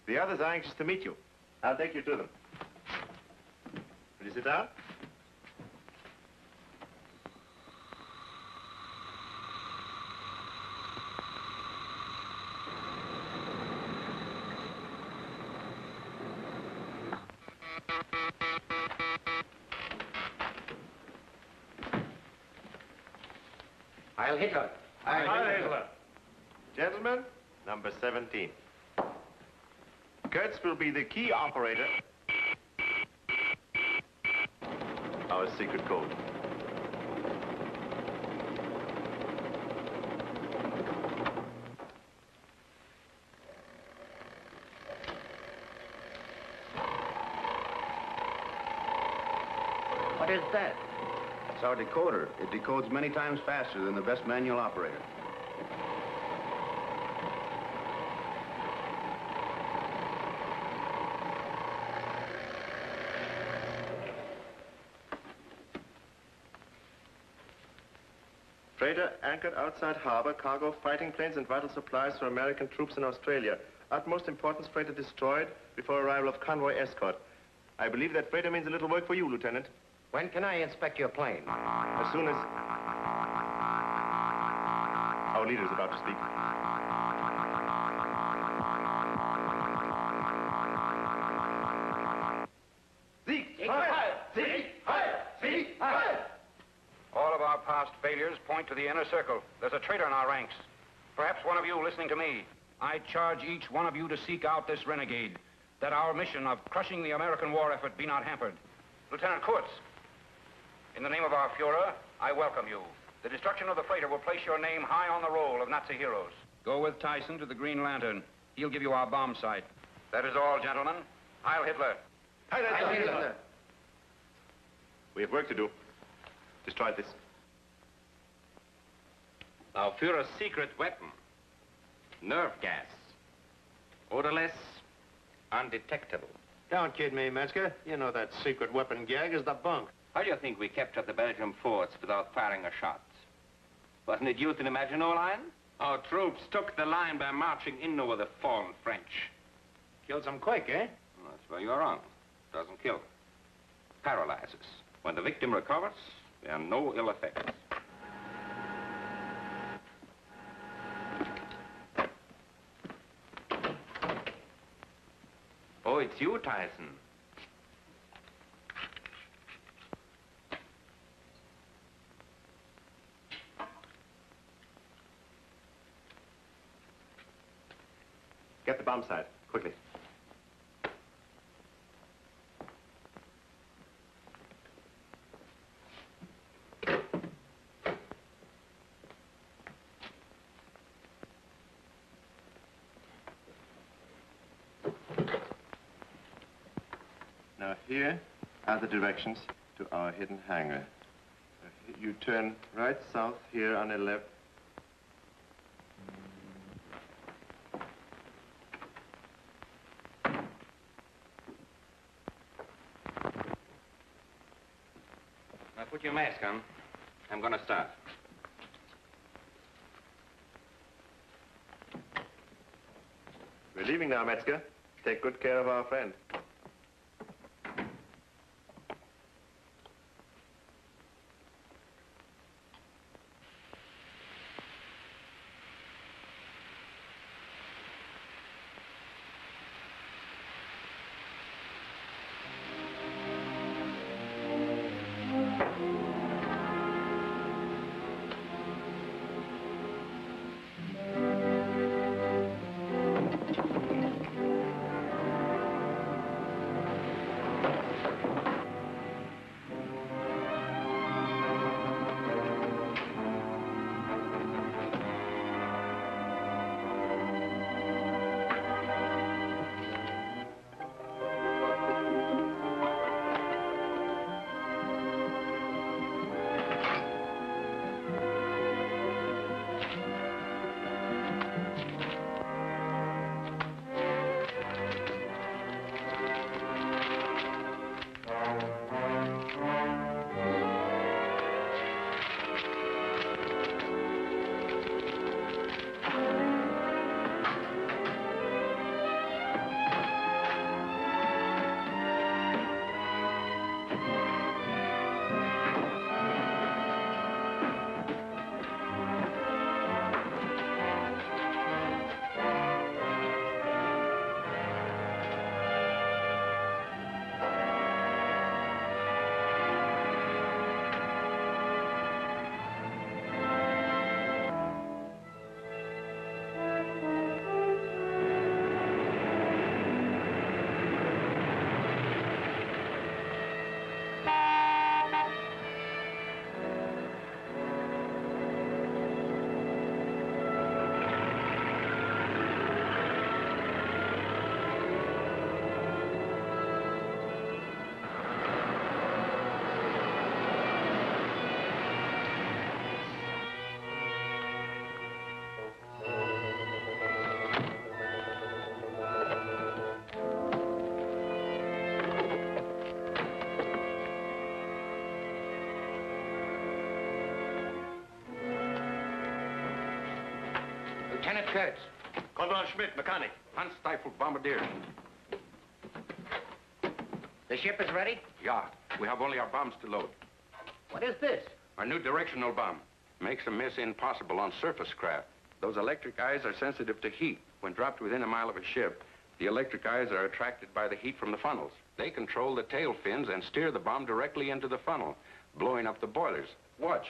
The others are anxious to meet you. I'll take you to them. Will you sit down? Heil Hitler. Heil Hitler. Gentlemen, number 17. Kurtz will be the key operator. Our secret code. What is that? It's our decoder. It decodes many times faster than the best manual operator. Freighter anchored outside harbor, cargo, fighting planes, and vital supplies for American troops in Australia. Utmost importance, freighter destroyed before arrival of convoy escort. I believe that freighter means a little work for you, Lieutenant. When can I inspect your plane? As soon as... Our leader is about to speak. Sieg! Heil! Sieg! Heil! Sieg! Heil! All of our past failures point to the inner circle. There's a traitor in our ranks. Perhaps one of you listening to me, I charge each one of you to seek out this renegade, that our mission of crushing the American war effort be not hampered. Lieutenant Kurtz, in the name of our Fuhrer, I welcome you. The destruction of the freighter will place your name high on the roll of Nazi heroes. Go with Thyssen to the Green Lantern. He'll give you our bomb site. That is all, gentlemen. Heil Hitler. Heil Hitler. We have work to do. Destroy this. Our Führer's secret weapon. Nerve gas. Odorless, undetectable. Don't kid me, Metzger. You know that secret weapon gag is the bunk. How do you think we captured the Belgian forts without firing a shot? Wasn't it you to the Maginot Line? Our troops took the line by marching in over the fallen French. Killed them quick, eh? Well, that's where you're wrong. Doesn't kill. Paralyzes. When the victim recovers, there are no ill effects. Oh, it's you, Thyssen. Get the bomb site, quickly. Now here are the directions to our hidden hangar. You turn right south here on the left. Now put your mask on. I'm gonna start. We're leaving now, Metzger. Take good care of our friend. Lieutenant Kurtz. Corporal Schmidt, mechanic. Unstifled bombardier. The ship is ready? Yeah, we have only our bombs to load. What is this? Our new directional bomb makes a miss impossible on surface craft. Those electric eyes are sensitive to heat. When dropped within a mile of a ship, the electric eyes are attracted by the heat from the funnels. They control the tail fins and steer the bomb directly into the funnel, blowing up the boilers. Watch.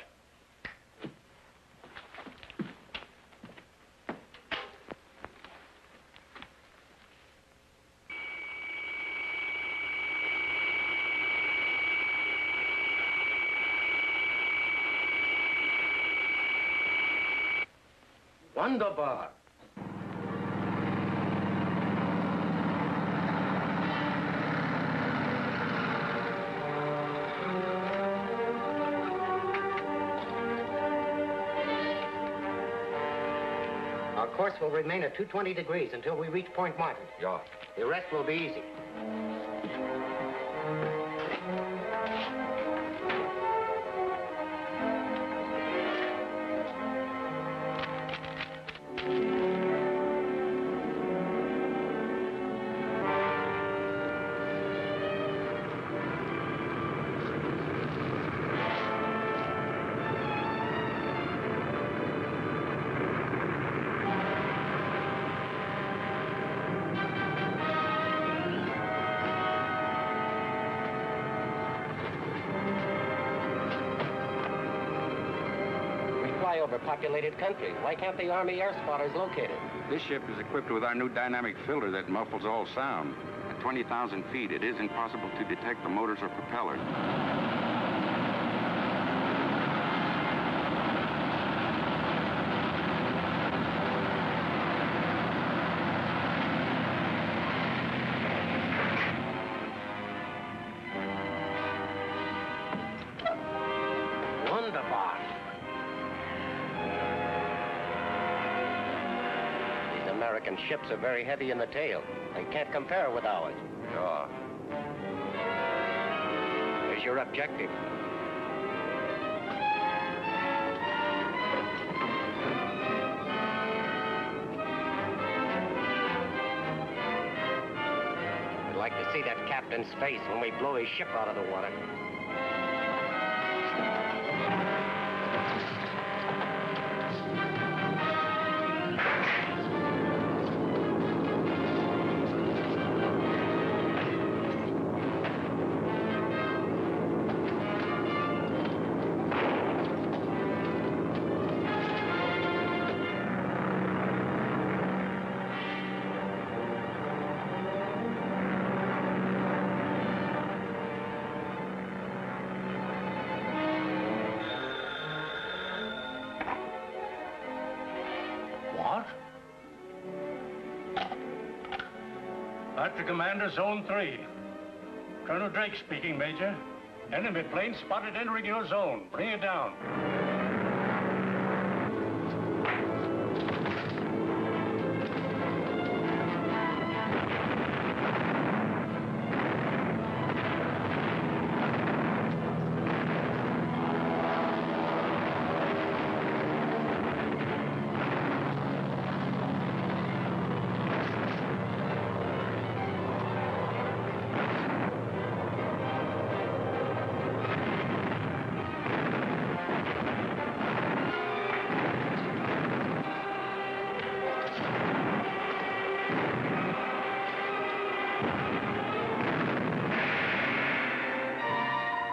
Wunderbar. Our course will remain at 220 degrees until we reach Point Martin. Yeah. The rest will be easy. Overpopulated country. Why can't the Army air spotters locate it? This ship is equipped with our new dynamic filter that muffles all sound. At 20,000 feet, it is impossible to detect the motors or propellers. Wunderbar. American ships are very heavy in the tail. They can't compare with ours. Sure. Here's your objective. I'd like to see that captain's face when we blow his ship out of the water. Dr. Commander, Zone 3. Colonel Drake speaking, Major. Enemy plane spotted entering your zone. Bring it down.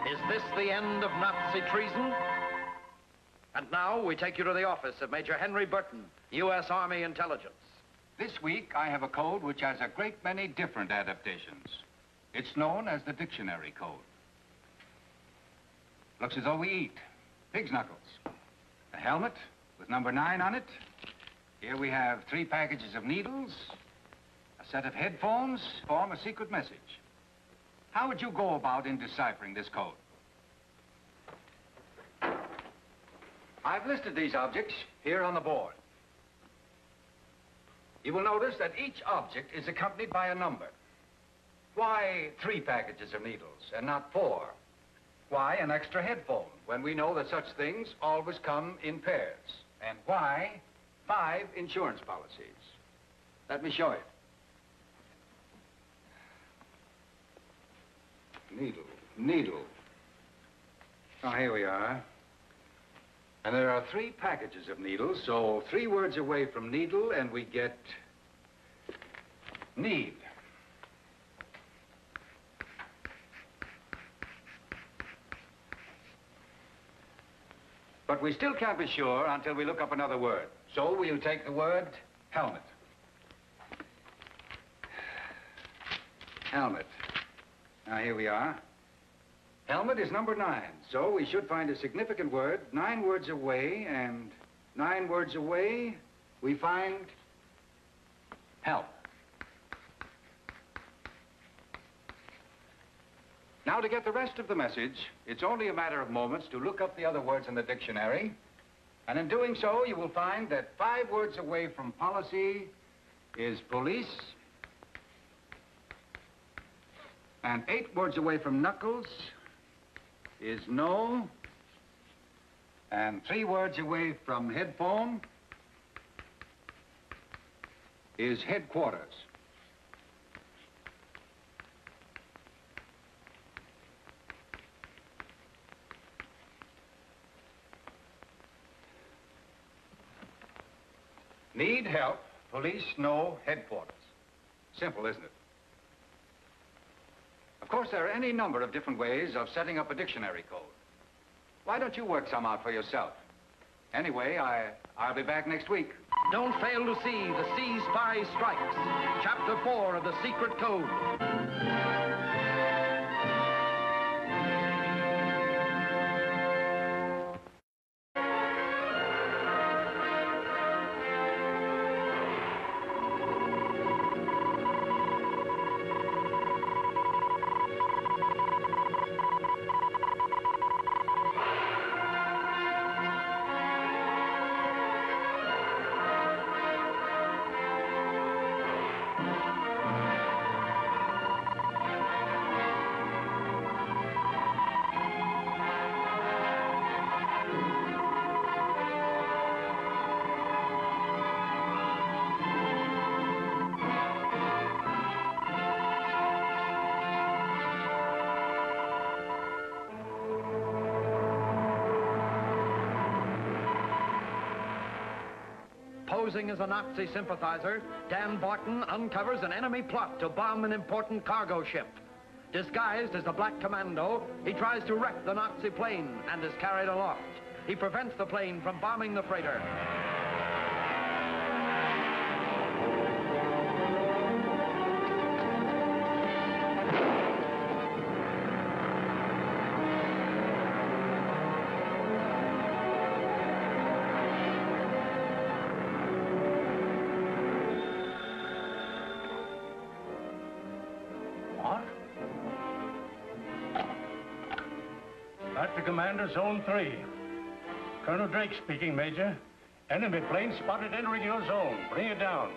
Is this the end of Nazi treason? And now we take you to the office of Major Henry Barton, U.S. Army Intelligence. This week, I have a code which has a great many different adaptations. It's known as the dictionary code. Looks as though we eat. Pig's knuckles. A helmet with number 9 on it. Here we have 3 packages of needles. A set of headphones form a secret message. How would you go about in deciphering this code? I've listed these objects here on the board. You will notice that each object is accompanied by a number. Why 3 packages of needles and not 4? Why an extra headphone when we know that such things always come in pairs? And why 5 insurance policies? Let me show you. Needle. Oh, here we are. And there are 3 packages of needles, so 3 words away from needle, and we get need. But we still can't be sure until we look up another word. So will you take the word helmet? Helmet. Now, here we are. Helmet is number 9, so we should find a significant word 9 words away, and 9 words away, we find help. Now, to get the rest of the message, it's only a matter of moments to look up the other words in the dictionary. And in doing so, you will find that 5 words away from policy is police, and 8 words away from knuckles is no, and 3 words away from headphone is headquarters. Need help, police know headquarters. Simple, isn't it? Of course, there are any number of different ways of setting up a dictionary code. Why don't you work some out for yourself? Anyway, I'll be back next week. Don't fail to see The Sea Spy Strikes, Chapter 4 of the Secret Code. Posing as a Nazi sympathizer, Dan Barton uncovers an enemy plot to bomb an important cargo ship. Disguised as the Black Commando, he tries to wreck the Nazi plane and is carried aloft. He prevents the plane from bombing the freighter. Back to Commander, Zone 3. Colonel Drake speaking, Major. Enemy plane spotted entering your zone. Bring it down.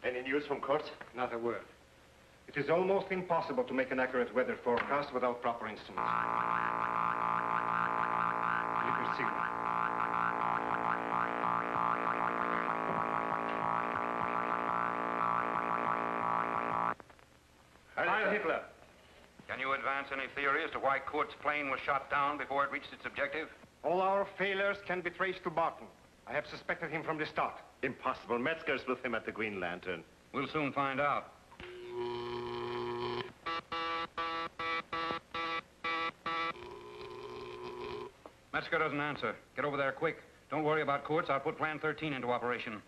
Any news from court? Not a word. It It is almost impossible to make an accurate weather forecast without proper instruments. Liquor signal. Heil Hitler. Can you advance any theory as to why Kurt's plane was shot down before it reached its objective? All our failures can be traced to Barton. I have suspected him from the start. Impossible. Metzger's with him at the Green Lantern. We'll soon find out. Metzger doesn't answer. Get over there quick. Don't worry about Kurtz. I'll put Plan 13 into operation.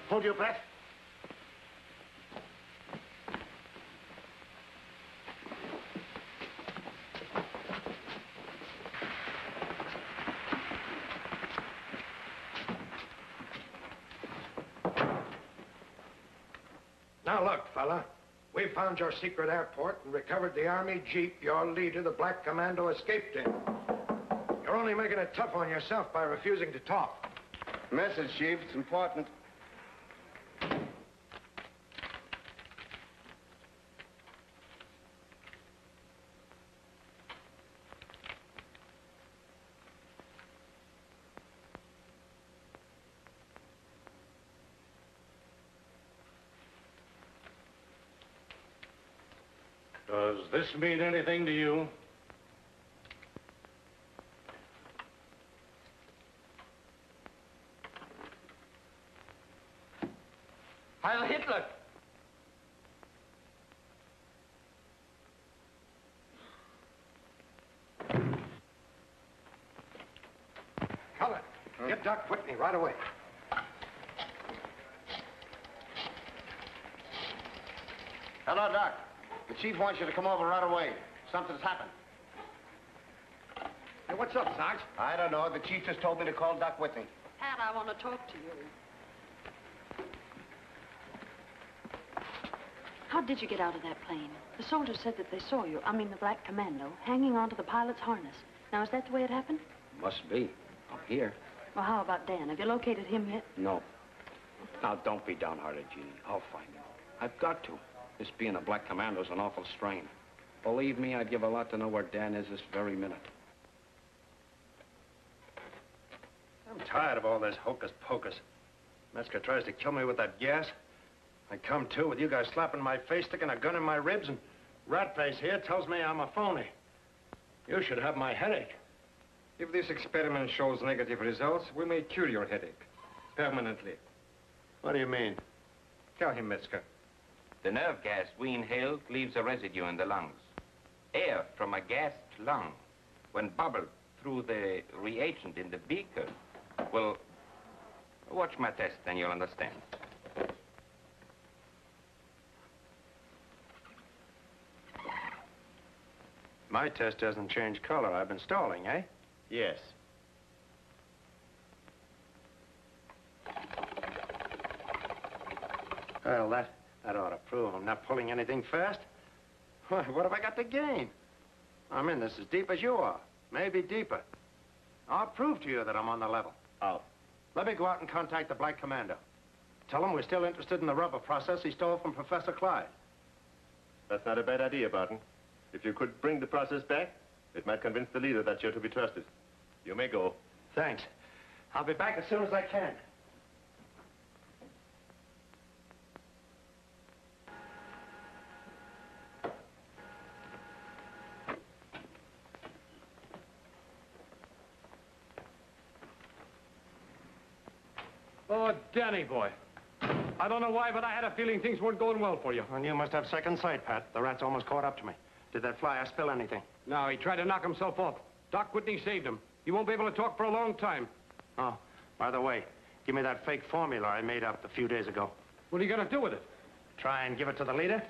Hold your breath. Now look, fella. We found your secret airport and recovered the Army Jeep your leader, the Black Commando, escaped in. You're only making it tough on yourself by refusing to talk. Message, Chief. It's important. Does this mean anything to you? Heil Hitler! Cullen, get Doc Whitney right away. Hello, Doc. The chief wants you to come over right away. Something's happened. Hey, what's up, Sarge? I don't know. The chief just told me to call Doc Whitney. Pat, I want to talk to you. How did you get out of that plane? The soldiers said that they saw you, the Black Commando, hanging onto the pilot's harness. Now, is that the way it happened? Must be. Up here. Well, how about Dan? Have you located him yet? No. Now, don't be downhearted, Jeannie. I'll find him. I've got to. This being a Black Commando's an awful strain. Believe me, I'd give a lot to know where Dan is this very minute. I'm tired of all this hocus pocus. Metzger tries to kill me with that gas. I come to with you guys slapping my face, sticking a gun in my ribs, and Ratface here tells me I'm a phony. You should have my headache. If this experiment shows negative results, we may cure your headache. Permanently. What do you mean? Tell him, Metzger. The nerve gas we inhaled leaves a residue in the lungs. Air from a gassed lung, when bubbled through the reagent in the beaker, will... Watch my test, then you'll understand. My test doesn't change color. I've been stalling, eh? Yes. Well, that ought to prove I'm not pulling anything fast. What have I got to gain? I'm in this as deep as you are. Maybe deeper. I'll prove to you that I'm on the level. Out. Let me go out and contact the Black Commando. Tell him we're still interested in the rubber process he stole from Professor Clyde. That's not a bad idea, Barton. If you could bring the process back, it might convince the leader that you're to be trusted. You may go. Thanks. I'll be back as soon as I can. Oh, Danny, boy. I don't know why, but I had a feeling things weren't going well for you. And you must have second sight, Pat. The rat's almost caught up to me. Did that flyer spill anything? No, he tried to knock himself off. Doc Whitney saved him. He won't be able to talk for a long time. Oh, by the way, give me that fake formula I made up a few days ago. What are you going to do with it? Try and give it to the leader.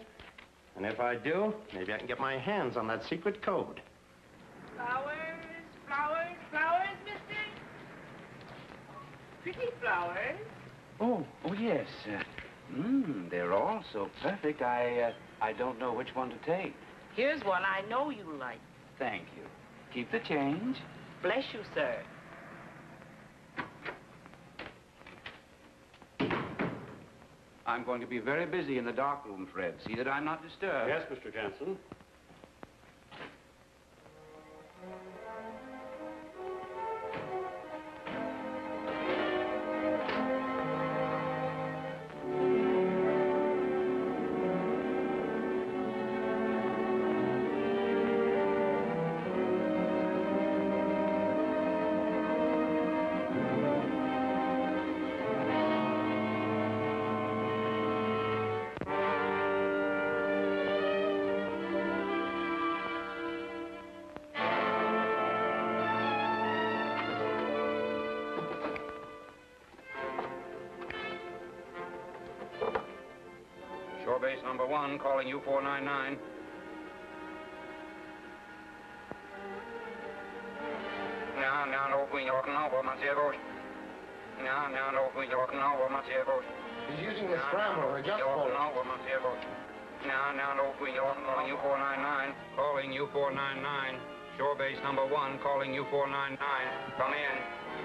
And if I do, maybe I can get my hands on that secret code. Flowers, flowers, flowers, mister? Pretty flowers. Oh, yes. They're all so perfect, I don't know which one to take. Here's one I know you like. Thank you. Keep the change. Bless you, sir. I'm going to be very busy in the dark room, Fred. See that I'm not disturbed. Yes, Mr. Jensen. Shore base number 1, calling you 499. He's using the scramble or adjust calling you 499. Calling you 499. Shore base number 1, calling you 499. Come in.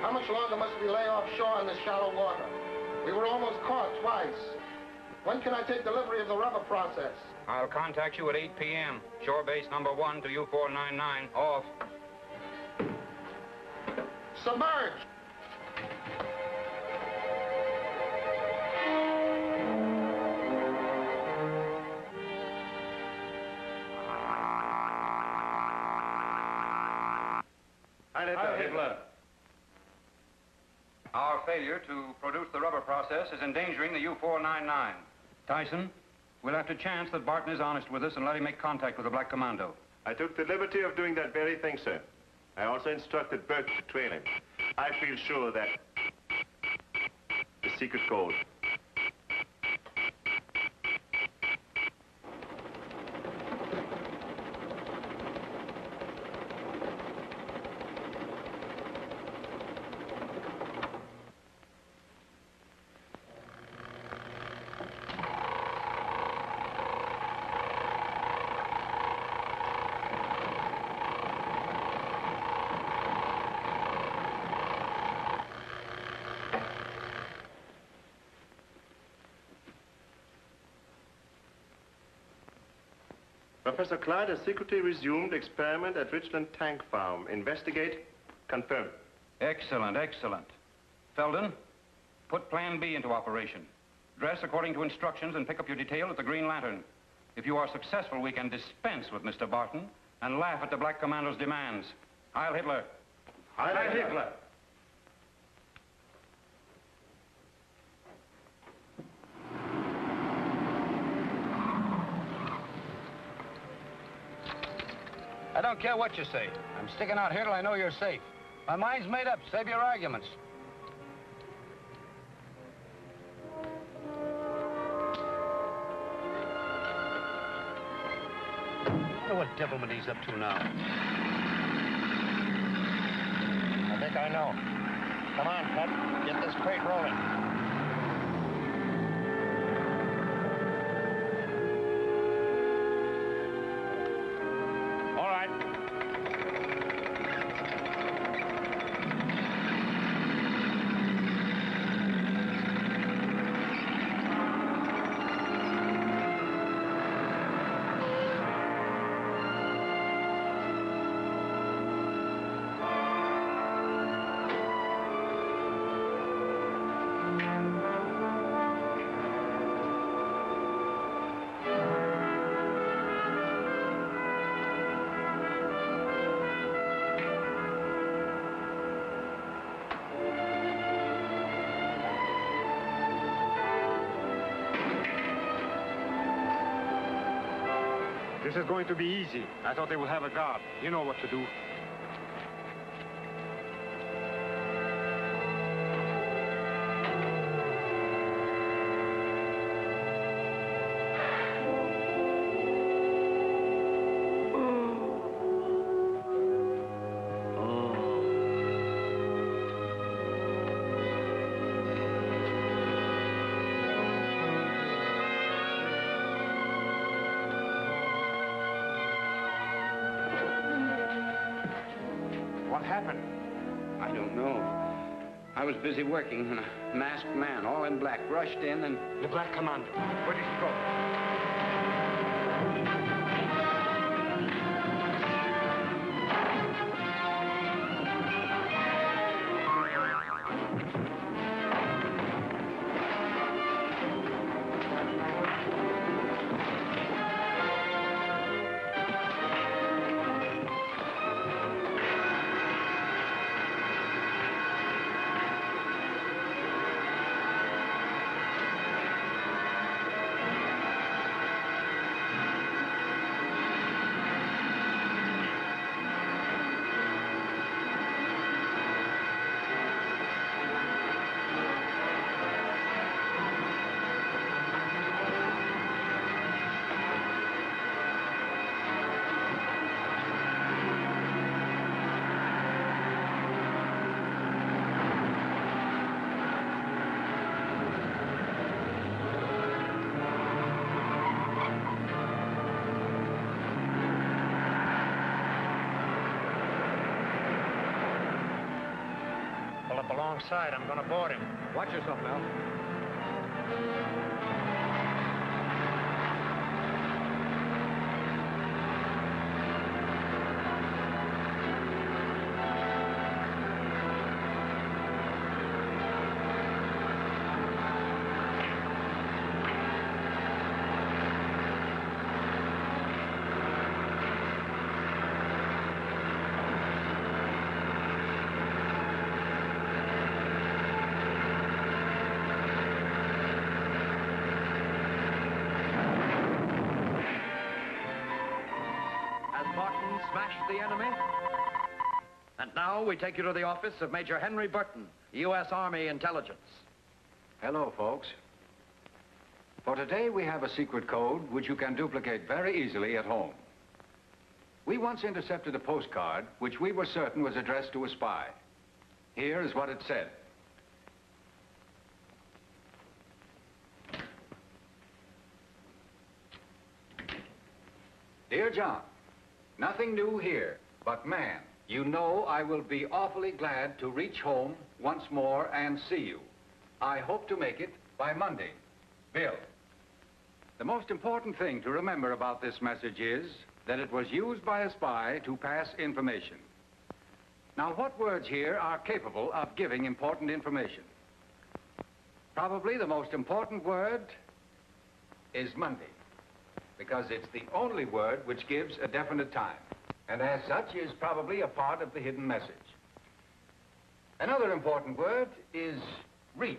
How much longer must we lay offshore in this shallow water? We were almost caught twice. When can I take delivery of the rubber process? I'll contact you at 8 p.m. Shore base number 1 to U499. Off. Submerge! Hitler. Our failure to produce the rubber process is endangering the U499. Thyssen, we'll have to chance that Barton is honest with us and let him make contact with the Black Commando. I took the liberty of doing that very thing, sir. I also instructed Burke to trail him. I feel sure that the secret code. Professor Clyde has secretly resumed experiment at Richland Tank Farm. Investigate. Confirm. Excellent, excellent. Felden, put Plan B into operation. Dress according to instructions and pick up your detail at the Green Lantern. If you are successful, we can dispense with Mr. Barton and laugh at the Black Commando's demands. Heil Hitler. Heil Hitler. I don't care what you say. I'm sticking out here till I know you're safe. My mind's made up. Save your arguments. I wonder what devilment he's up to now. I think I know. Come on, Pat. Get this crate rolling. This is going to be easy. I thought they would have a guard. You know what to do. What happened? I don't know. I was busy working, and a masked man, all in black, rushed in and... The Black Commando. Where did he go? Pull up alongside. I'm going to board him. Watch yourself, Mel. Barton smashed the enemy. And now we take you to the office of Major Henry Barton, U.S. Army Intelligence. Hello, folks. For today, we have a secret code which you can duplicate very easily at home. We once intercepted a postcard which we were certain was addressed to a spy. Here is what it said. Dear John, nothing new here, but man, you know I will be awfully glad to reach home once more and see you. I hope to make it by Monday. Bill. The most important thing to remember about this message is that it was used by a spy to pass information. Now, what words here are capable of giving important information? Probably the most important word is Monday, because it's the only word which gives a definite time, and as such is probably a part of the hidden message. Another important word is reach.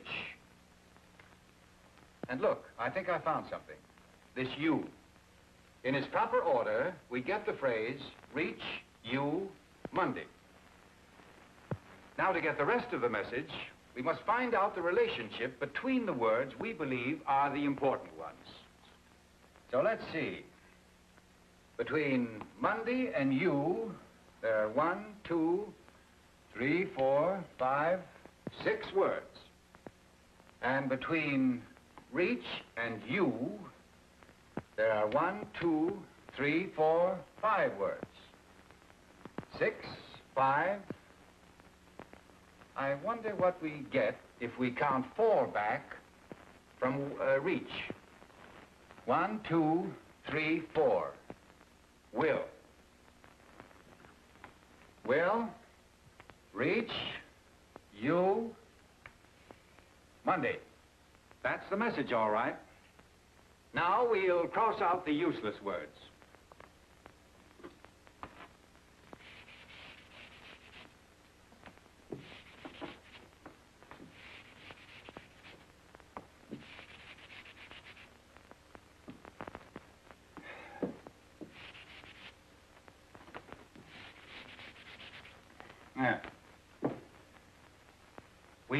And look, I think I found something. This you. In its proper order, we get the phrase, reach you Monday. Now, to get the rest of the message, we must find out the relationship between the words we believe are the important ones. So let's see. Between Monday and you, there are 1, 2, 3, 4, 5, 6 words. And between reach and you, there are 1, 2, 3, 4, 5 words. 6, 5. I wonder what we get if we count 4 back from reach. 1, 2, 3, 4. Will. Will. Reach. You. Monday. That's the message, all right. Now we'll cross out the useless words.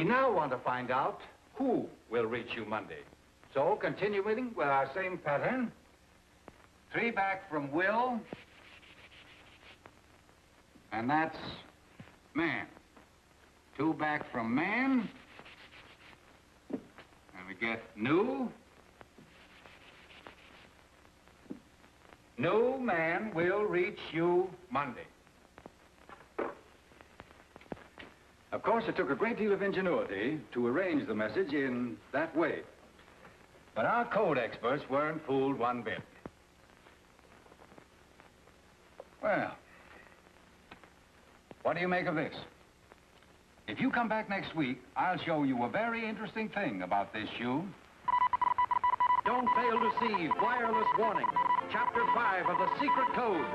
We now want to find out who will reach you Monday. So, continuing with our same pattern, 3 back from Will, and that's man. 2 back from man, and we get new. No man will reach you Monday. Of course, it took a great deal of ingenuity to arrange the message in that way. But our code experts weren't fooled one bit. Well, what do you make of this? If you come back next week, I'll show you a very interesting thing about this shoe. Don't fail to see Wireless Warning, Chapter 5 of the Secret Code.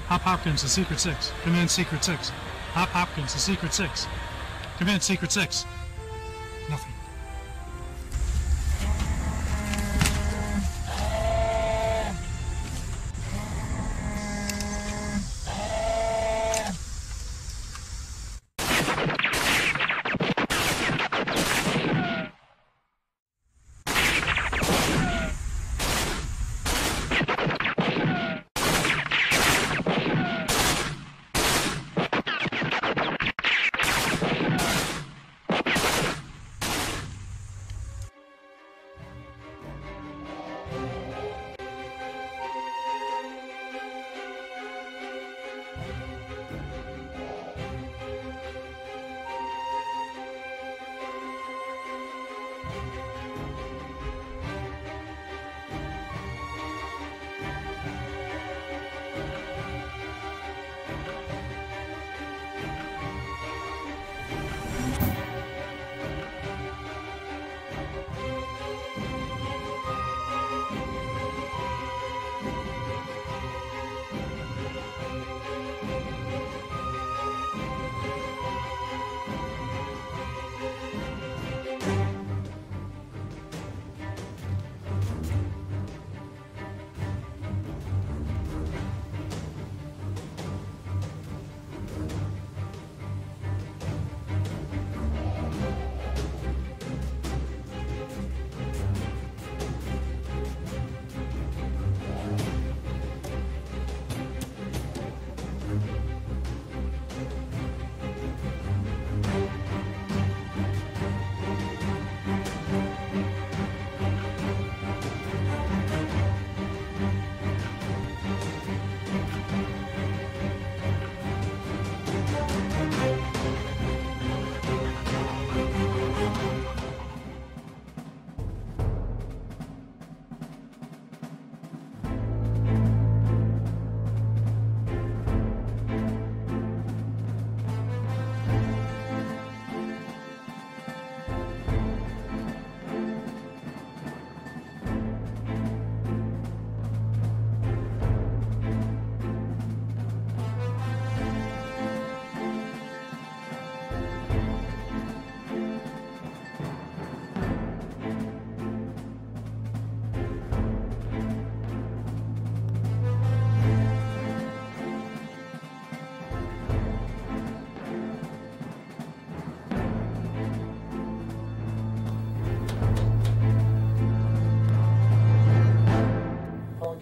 Hop Hopkins, the Secret 6. Come in, Secret 6. Hop Hopkins, the Secret 6. Come in, Secret 6. Nothing.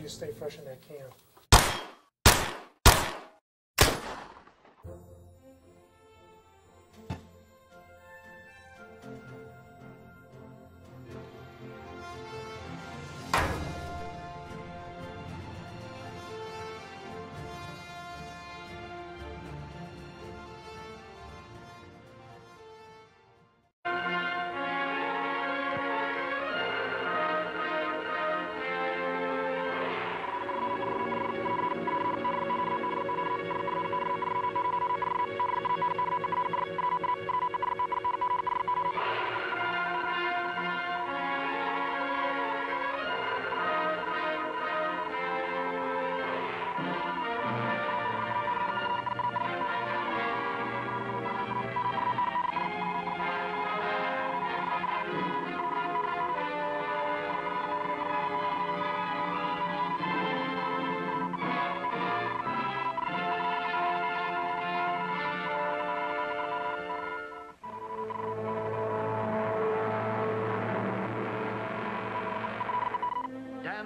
Stay fresh in that can.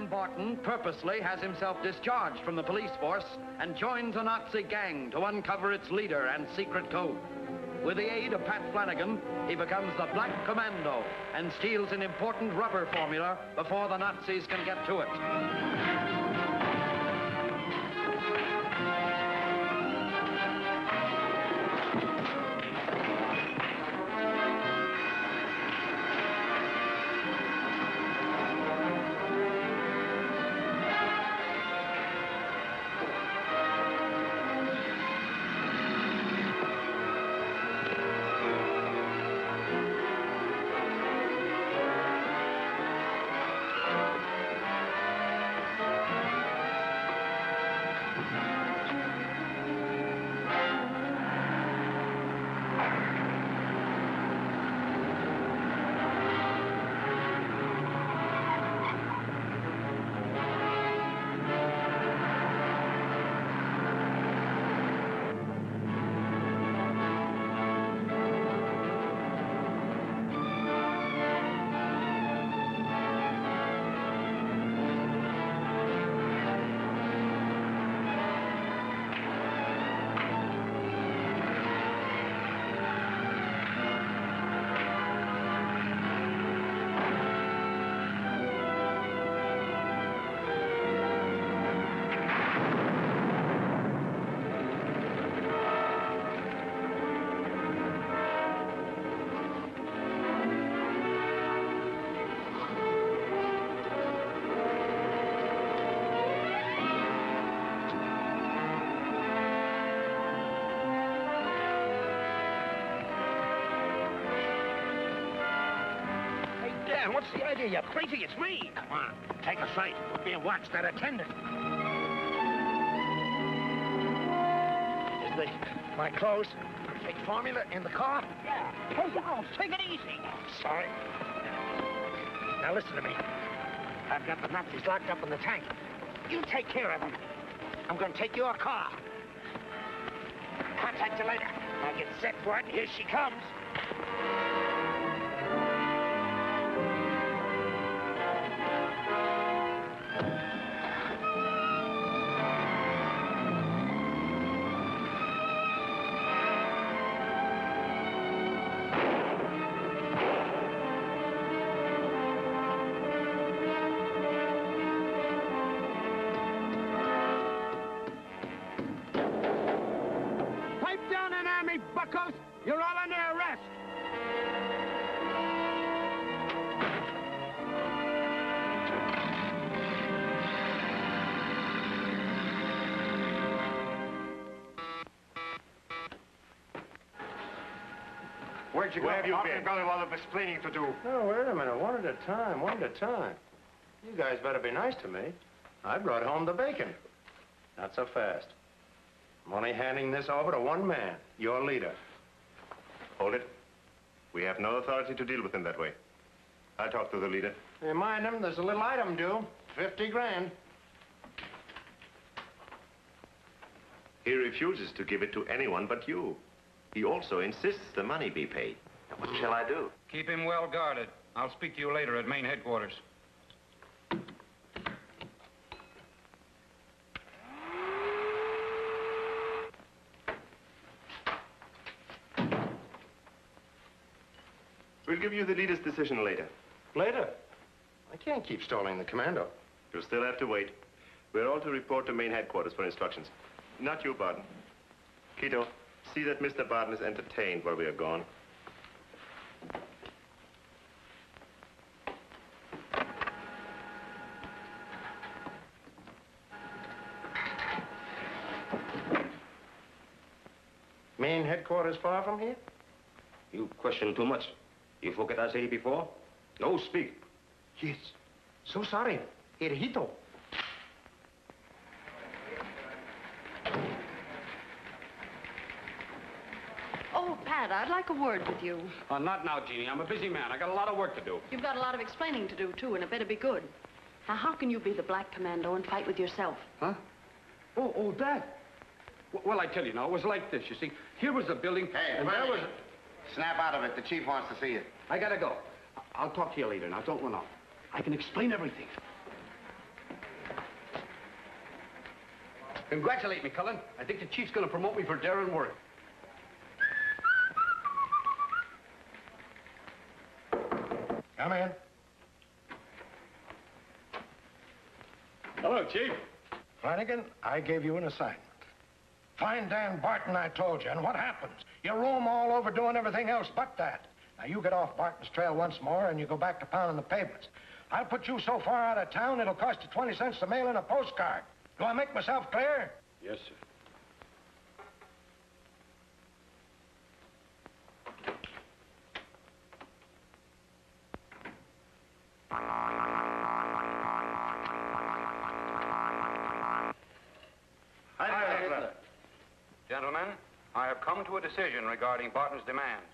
Dan Barton purposely has himself discharged from the police force and joins a Nazi gang to uncover its leader and secret code. With the aid of Pat Flanagan, he becomes the Black Commando and steals an important rubber formula before the Nazis can get to it. What's the idea? You're crazy. It's me. Come on. Take a sight. We're being watched. That attendant. Is my clothes, perfect formula in the car? Yeah. Hey, Alf, take it easy. Sorry. Now listen to me. I've got the Nazis locked up in the tank. You take care of them. I'm going to take your car. Contact you later. Now get set for it. Here she comes. Buckos, you're all under arrest. Where'd you go? Where have you been? I've got a lot of explaining to do. No, wait a minute. One at a time, one at a time. You guys better be nice to me. I brought home the bacon. Not so fast. I'm only handing this over to one man, your leader. Hold it. We have no authority to deal with him that way. I'll talk to the leader. Remind him there's a little item due. 50 grand. He refuses to give it to anyone but you. He also insists the money be paid. Now, what shall I do? Keep him well guarded. I'll speak to you later at main headquarters. We'll give you the leader's decision later. Later? I can't keep stalling the commando. You'll still have to wait. We're all to report to main headquarters for instructions. Not you, Barton. Quito, see that Mr. Barton is entertained while we are gone. Main headquarters far from here? You question too much. You forget I said before? No, speak. Yes. So sorry. Erhito. Oh, Pat, I'd like a word with you. Not now, Jeannie. I'm a busy man. I got a lot of work to do. You've got a lot of explaining to do, too, and it better be good. Now, how can you be the Black Commando and fight with yourself? Huh? Oh, that. Well, I tell you now, it was like this. You see, here was a building, Hey, and there was... Snap out of it. The chief wants to see you. I gotta go. I'll talk to you later. Now, don't run off. I can explain everything. Congratulate me, Cullen. I think the chief's gonna promote me for daring work. Come in. Hello, Chief. Flanagan, I gave you an assignment. Find Dan Barton, I told you, and what happens? You roam all over doing everything else but that. Now, you get off Barton's trail once more, and you go back to pounding the pavements. I'll put you so far out of town, it'll cost you 20 cents to mail in a postcard. Do I make myself clear? Yes, sir. Gentlemen, I have come to a decision regarding Barton's demands.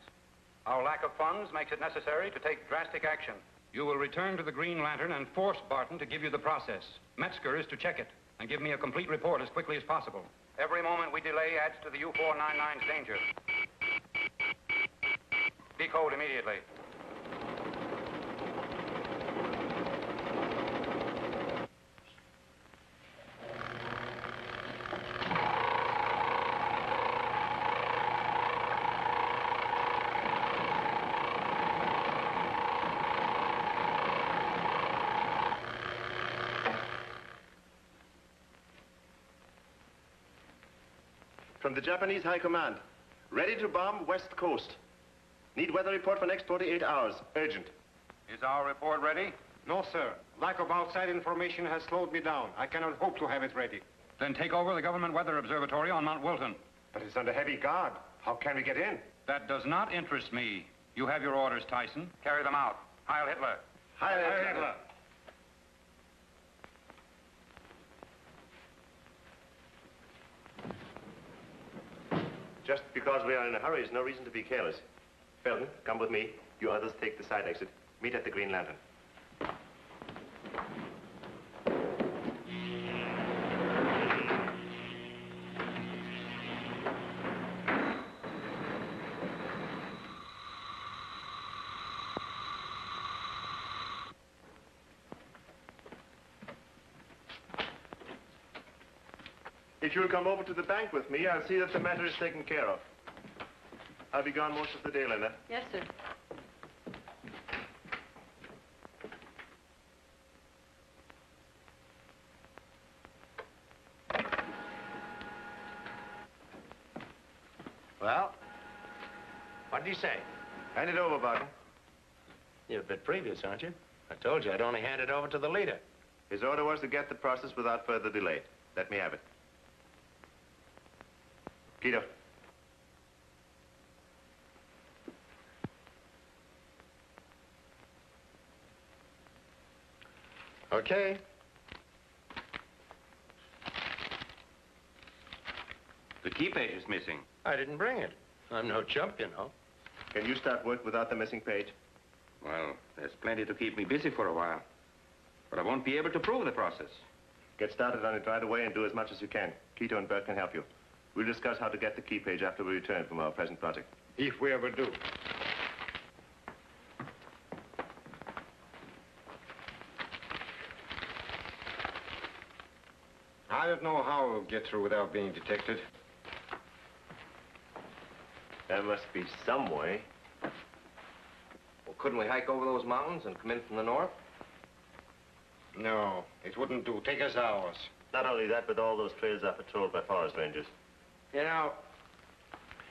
Our lack of funds makes it necessary to take drastic action. You will return to the Green Lantern and force Barton to give you the process. Metzger is to check it and give me a complete report as quickly as possible. Every moment we delay adds to the U-499's danger. Decode immediately. From the Japanese High Command. Ready to bomb West Coast. Need weather report for next 48 hours. Urgent. Is our report ready? No, sir. Lack of outside information has slowed me down. I cannot hope to have it ready. Then take over the Government Weather Observatory on Mount Wilton. But it's under heavy guard. How can we get in? That does not interest me. You have your orders, Thyssen. Carry them out. Heil Hitler. Heil Hitler. Just because we are in a hurry is no reason to be careless. Felton, come with me. You others take the side exit. Meet at the Green Lantern. If you'll come over to the bank with me, I'll see that the matter is taken care of. I'll be gone most of the day, Linda. Yes, sir. Well, what did he say? Hand it over, Barton. You're a bit previous, aren't you? I told you I'd only hand it over to the leader. His order was to get the process without further delay. Let me have it. Peter. Okay. The key page is missing. I didn't bring it. I'm no chump, you know. Can you start work without the missing page? Well, there's plenty to keep me busy for a while. But I won't be able to prove the process. Get started on it right away and do as much as you can. Quito and Bert can help you. We'll discuss how to get the key page after we return from our present project. If we ever do. I don't know how we'll get through without being detected. There must be some way. Well, couldn't we hike over those mountains and come in from the north? No, it wouldn't do. Take us hours. Not only that, but all those trails are patrolled by forest rangers. You know,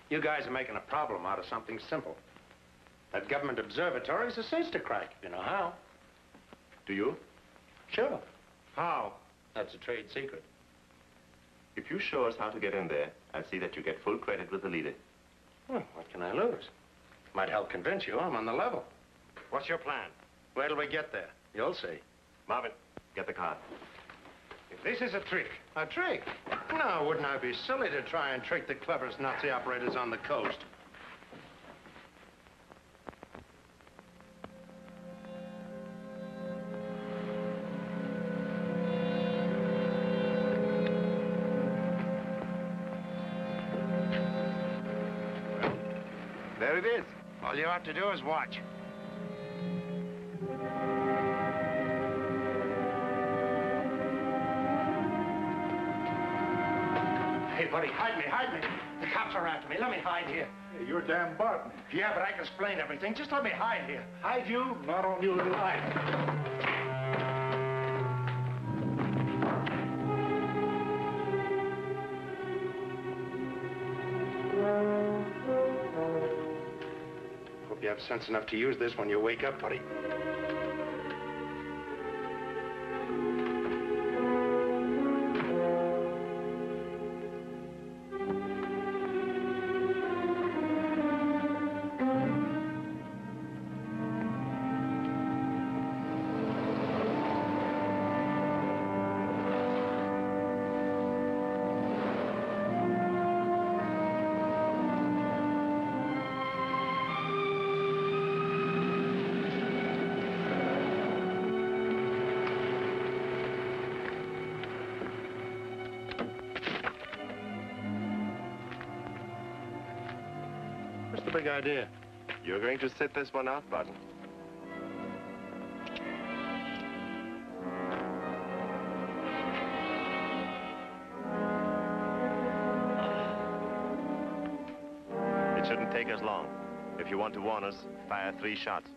you guys are making a problem out of something simple. That government observatory is a cinch to crack. You know how? Do you? Sure. How? That's a trade secret. If you show us how to get in there, I'll see that you get full credit with the leader. Well, what can I lose? Might help convince you I'm on the level. What's your plan? Wait till we get there. You'll see. Marvin, get the card. If this is a trick. A trick? No, wouldn't I be silly to try and trick the cleverest Nazi operators on the coast? Well, there it is. All you have to do is watch. buddy. Hide me, hide me. The cops are after me. Let me hide here. Hey, you're Dan Barton. Yeah, but I can explain everything. Just let me hide here. Hide you? Not on you, little eye. Hope you have sense enough to use this when you wake up, buddy. What's the big idea? You're going to sit this one out, Barton. It shouldn't take us long. If you want to warn us, fire 3 shots.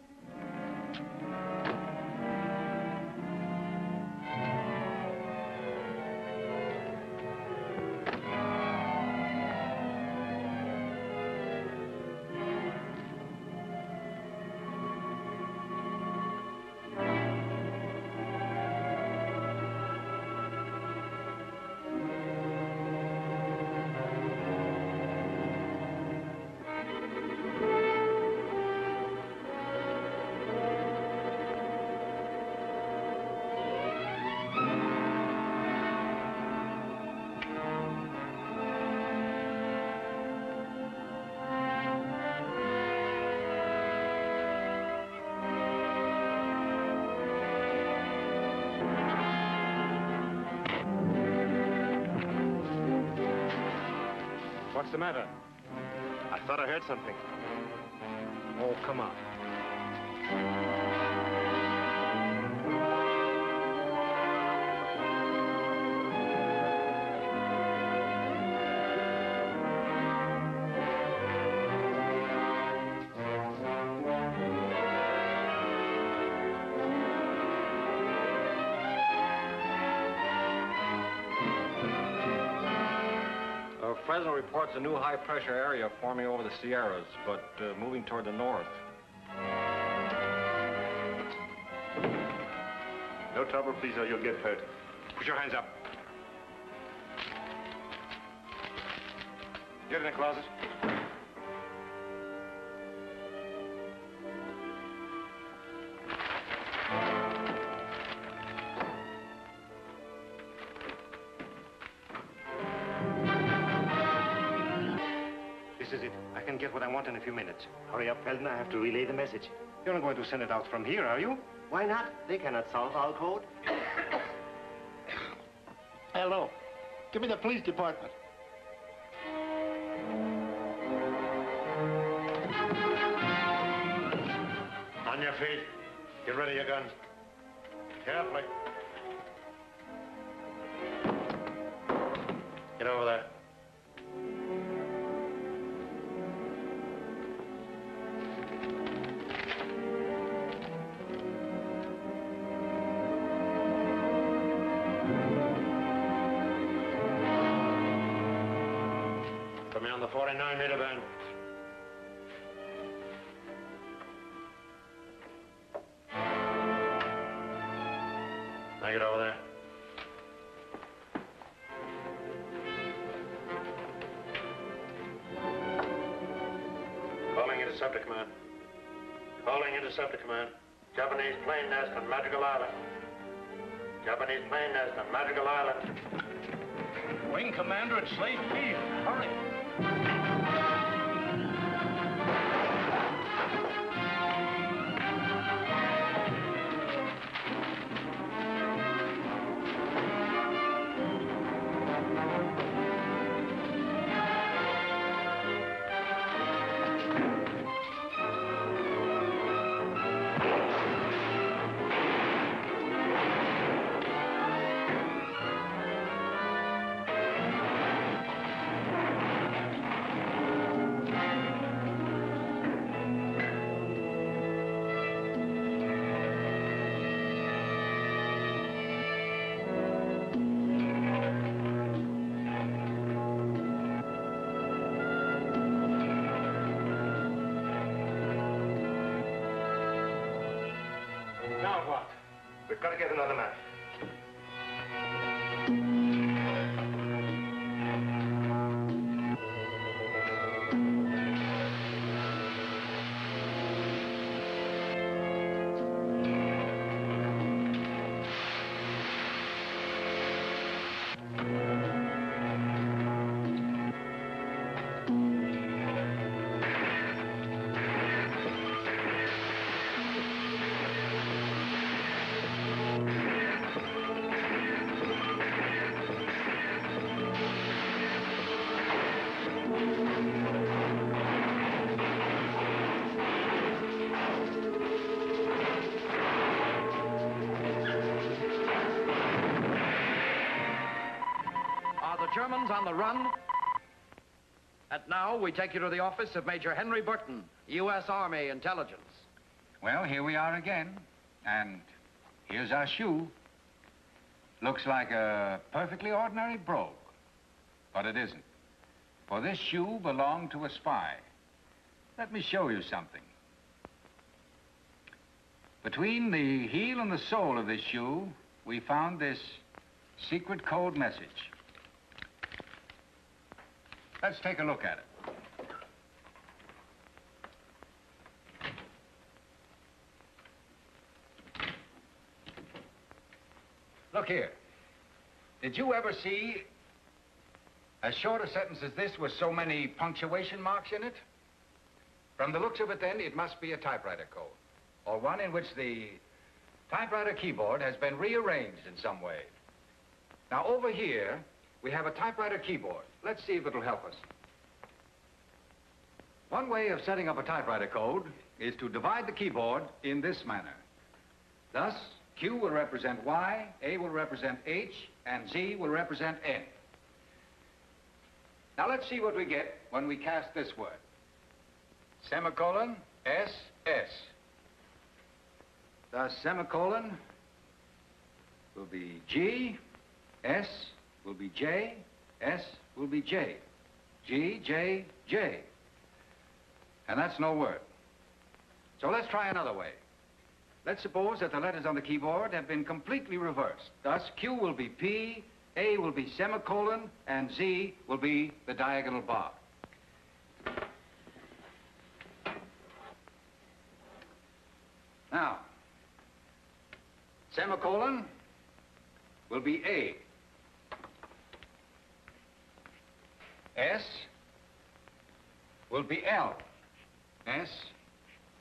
What's the matter? I thought I heard something. Oh, come on. Fresno reports a new high-pressure area forming over the Sierras, but moving toward the north. No trouble, please, or you'll get hurt. Put your hands up. Get in the closet. This is it. I can get what I want in a few minutes. Hurry up, Felton. I have to relay the message. You're not going to send it out from here, are you? Why not? They cannot solve our code. Hello. Give me the police department. On your feet. Get rid of your guns. Carefully. Get over there. Put me on the 49-meter band. Now get over there. Calling Interceptor Command. Calling Interceptor Command. Japanese plane nest on Madrigal Island. Japanese plane nest on Madrigal Island. Wing Commander at Slade Field. Hurry. get another map. Germans on the run. And now we take you to the office of Major Henry Barton, U.S. Army Intelligence. Well, here we are again, and here's our shoe. Looks like a perfectly ordinary brogue, but it isn't. For this shoe belonged to a spy. Let me show you something. Between the heel and the sole of this shoe, we found this secret code message. Let's take a look at it. Look here. Did you ever see as short a sentence as this with so many punctuation marks in it? From the looks of it, then, it must be a typewriter code, or one in which the typewriter keyboard has been rearranged in some way. Now, over here, we have a typewriter keyboard. Let's see if it'll help us. One way of setting up a typewriter code is to divide the keyboard in this manner. Thus, Q will represent Y, A will represent H, and Z will represent N. Now let's see what we get when we cast this word. Semicolon, S, S. Thus, semicolon will be G, S will be J, S will be J, G, J, J. And that's no word. So let's try another way. Let's suppose that the letters on the keyboard have been completely reversed. Thus, Q will be P, A will be semicolon, and Z will be the diagonal bar. Now, semicolon will be A. S will be L. S,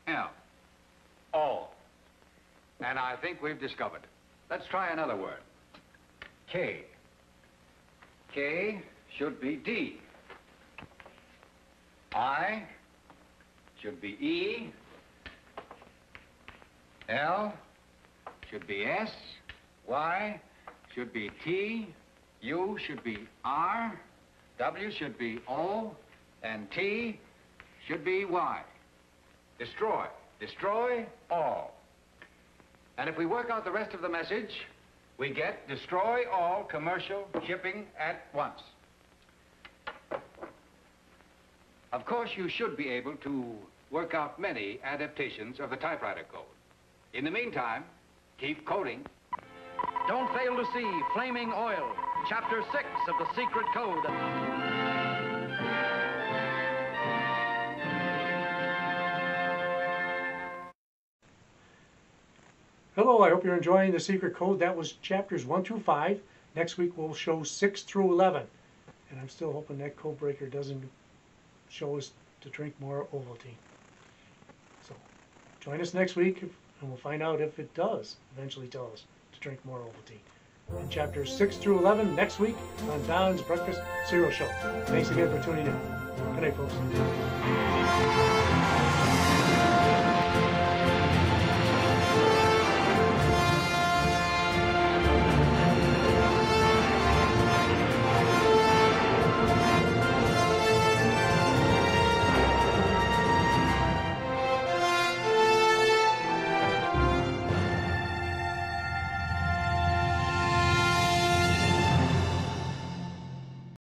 L. All. And I think we've discovered it. Let's try another word. K. K should be D. I should be E. L should be S. Y should be T. U should be R. W should be O. And T should be Y. Destroy. Destroy all. And if we work out the rest of the message, we get destroy all commercial shipping at once. Of course, you should be able to work out many adaptations of the typewriter code. In the meantime, keep coding. Don't fail to see Flaming Oil, Chapter 6 of the Secret Code. Hello, I hope you're enjoying The Secret Code. That was chapters 1 through 5. Next week we'll show 6 through 11. And I'm still hoping that code breaker doesn't show us to drink more Ovaltine. So join us next week and we'll find out if it does eventually tell us to drink more Ovaltine. In chapters 6 through 11 next week on Don's Breakfast Cereal Show. Thanks again for tuning in. Good night, folks.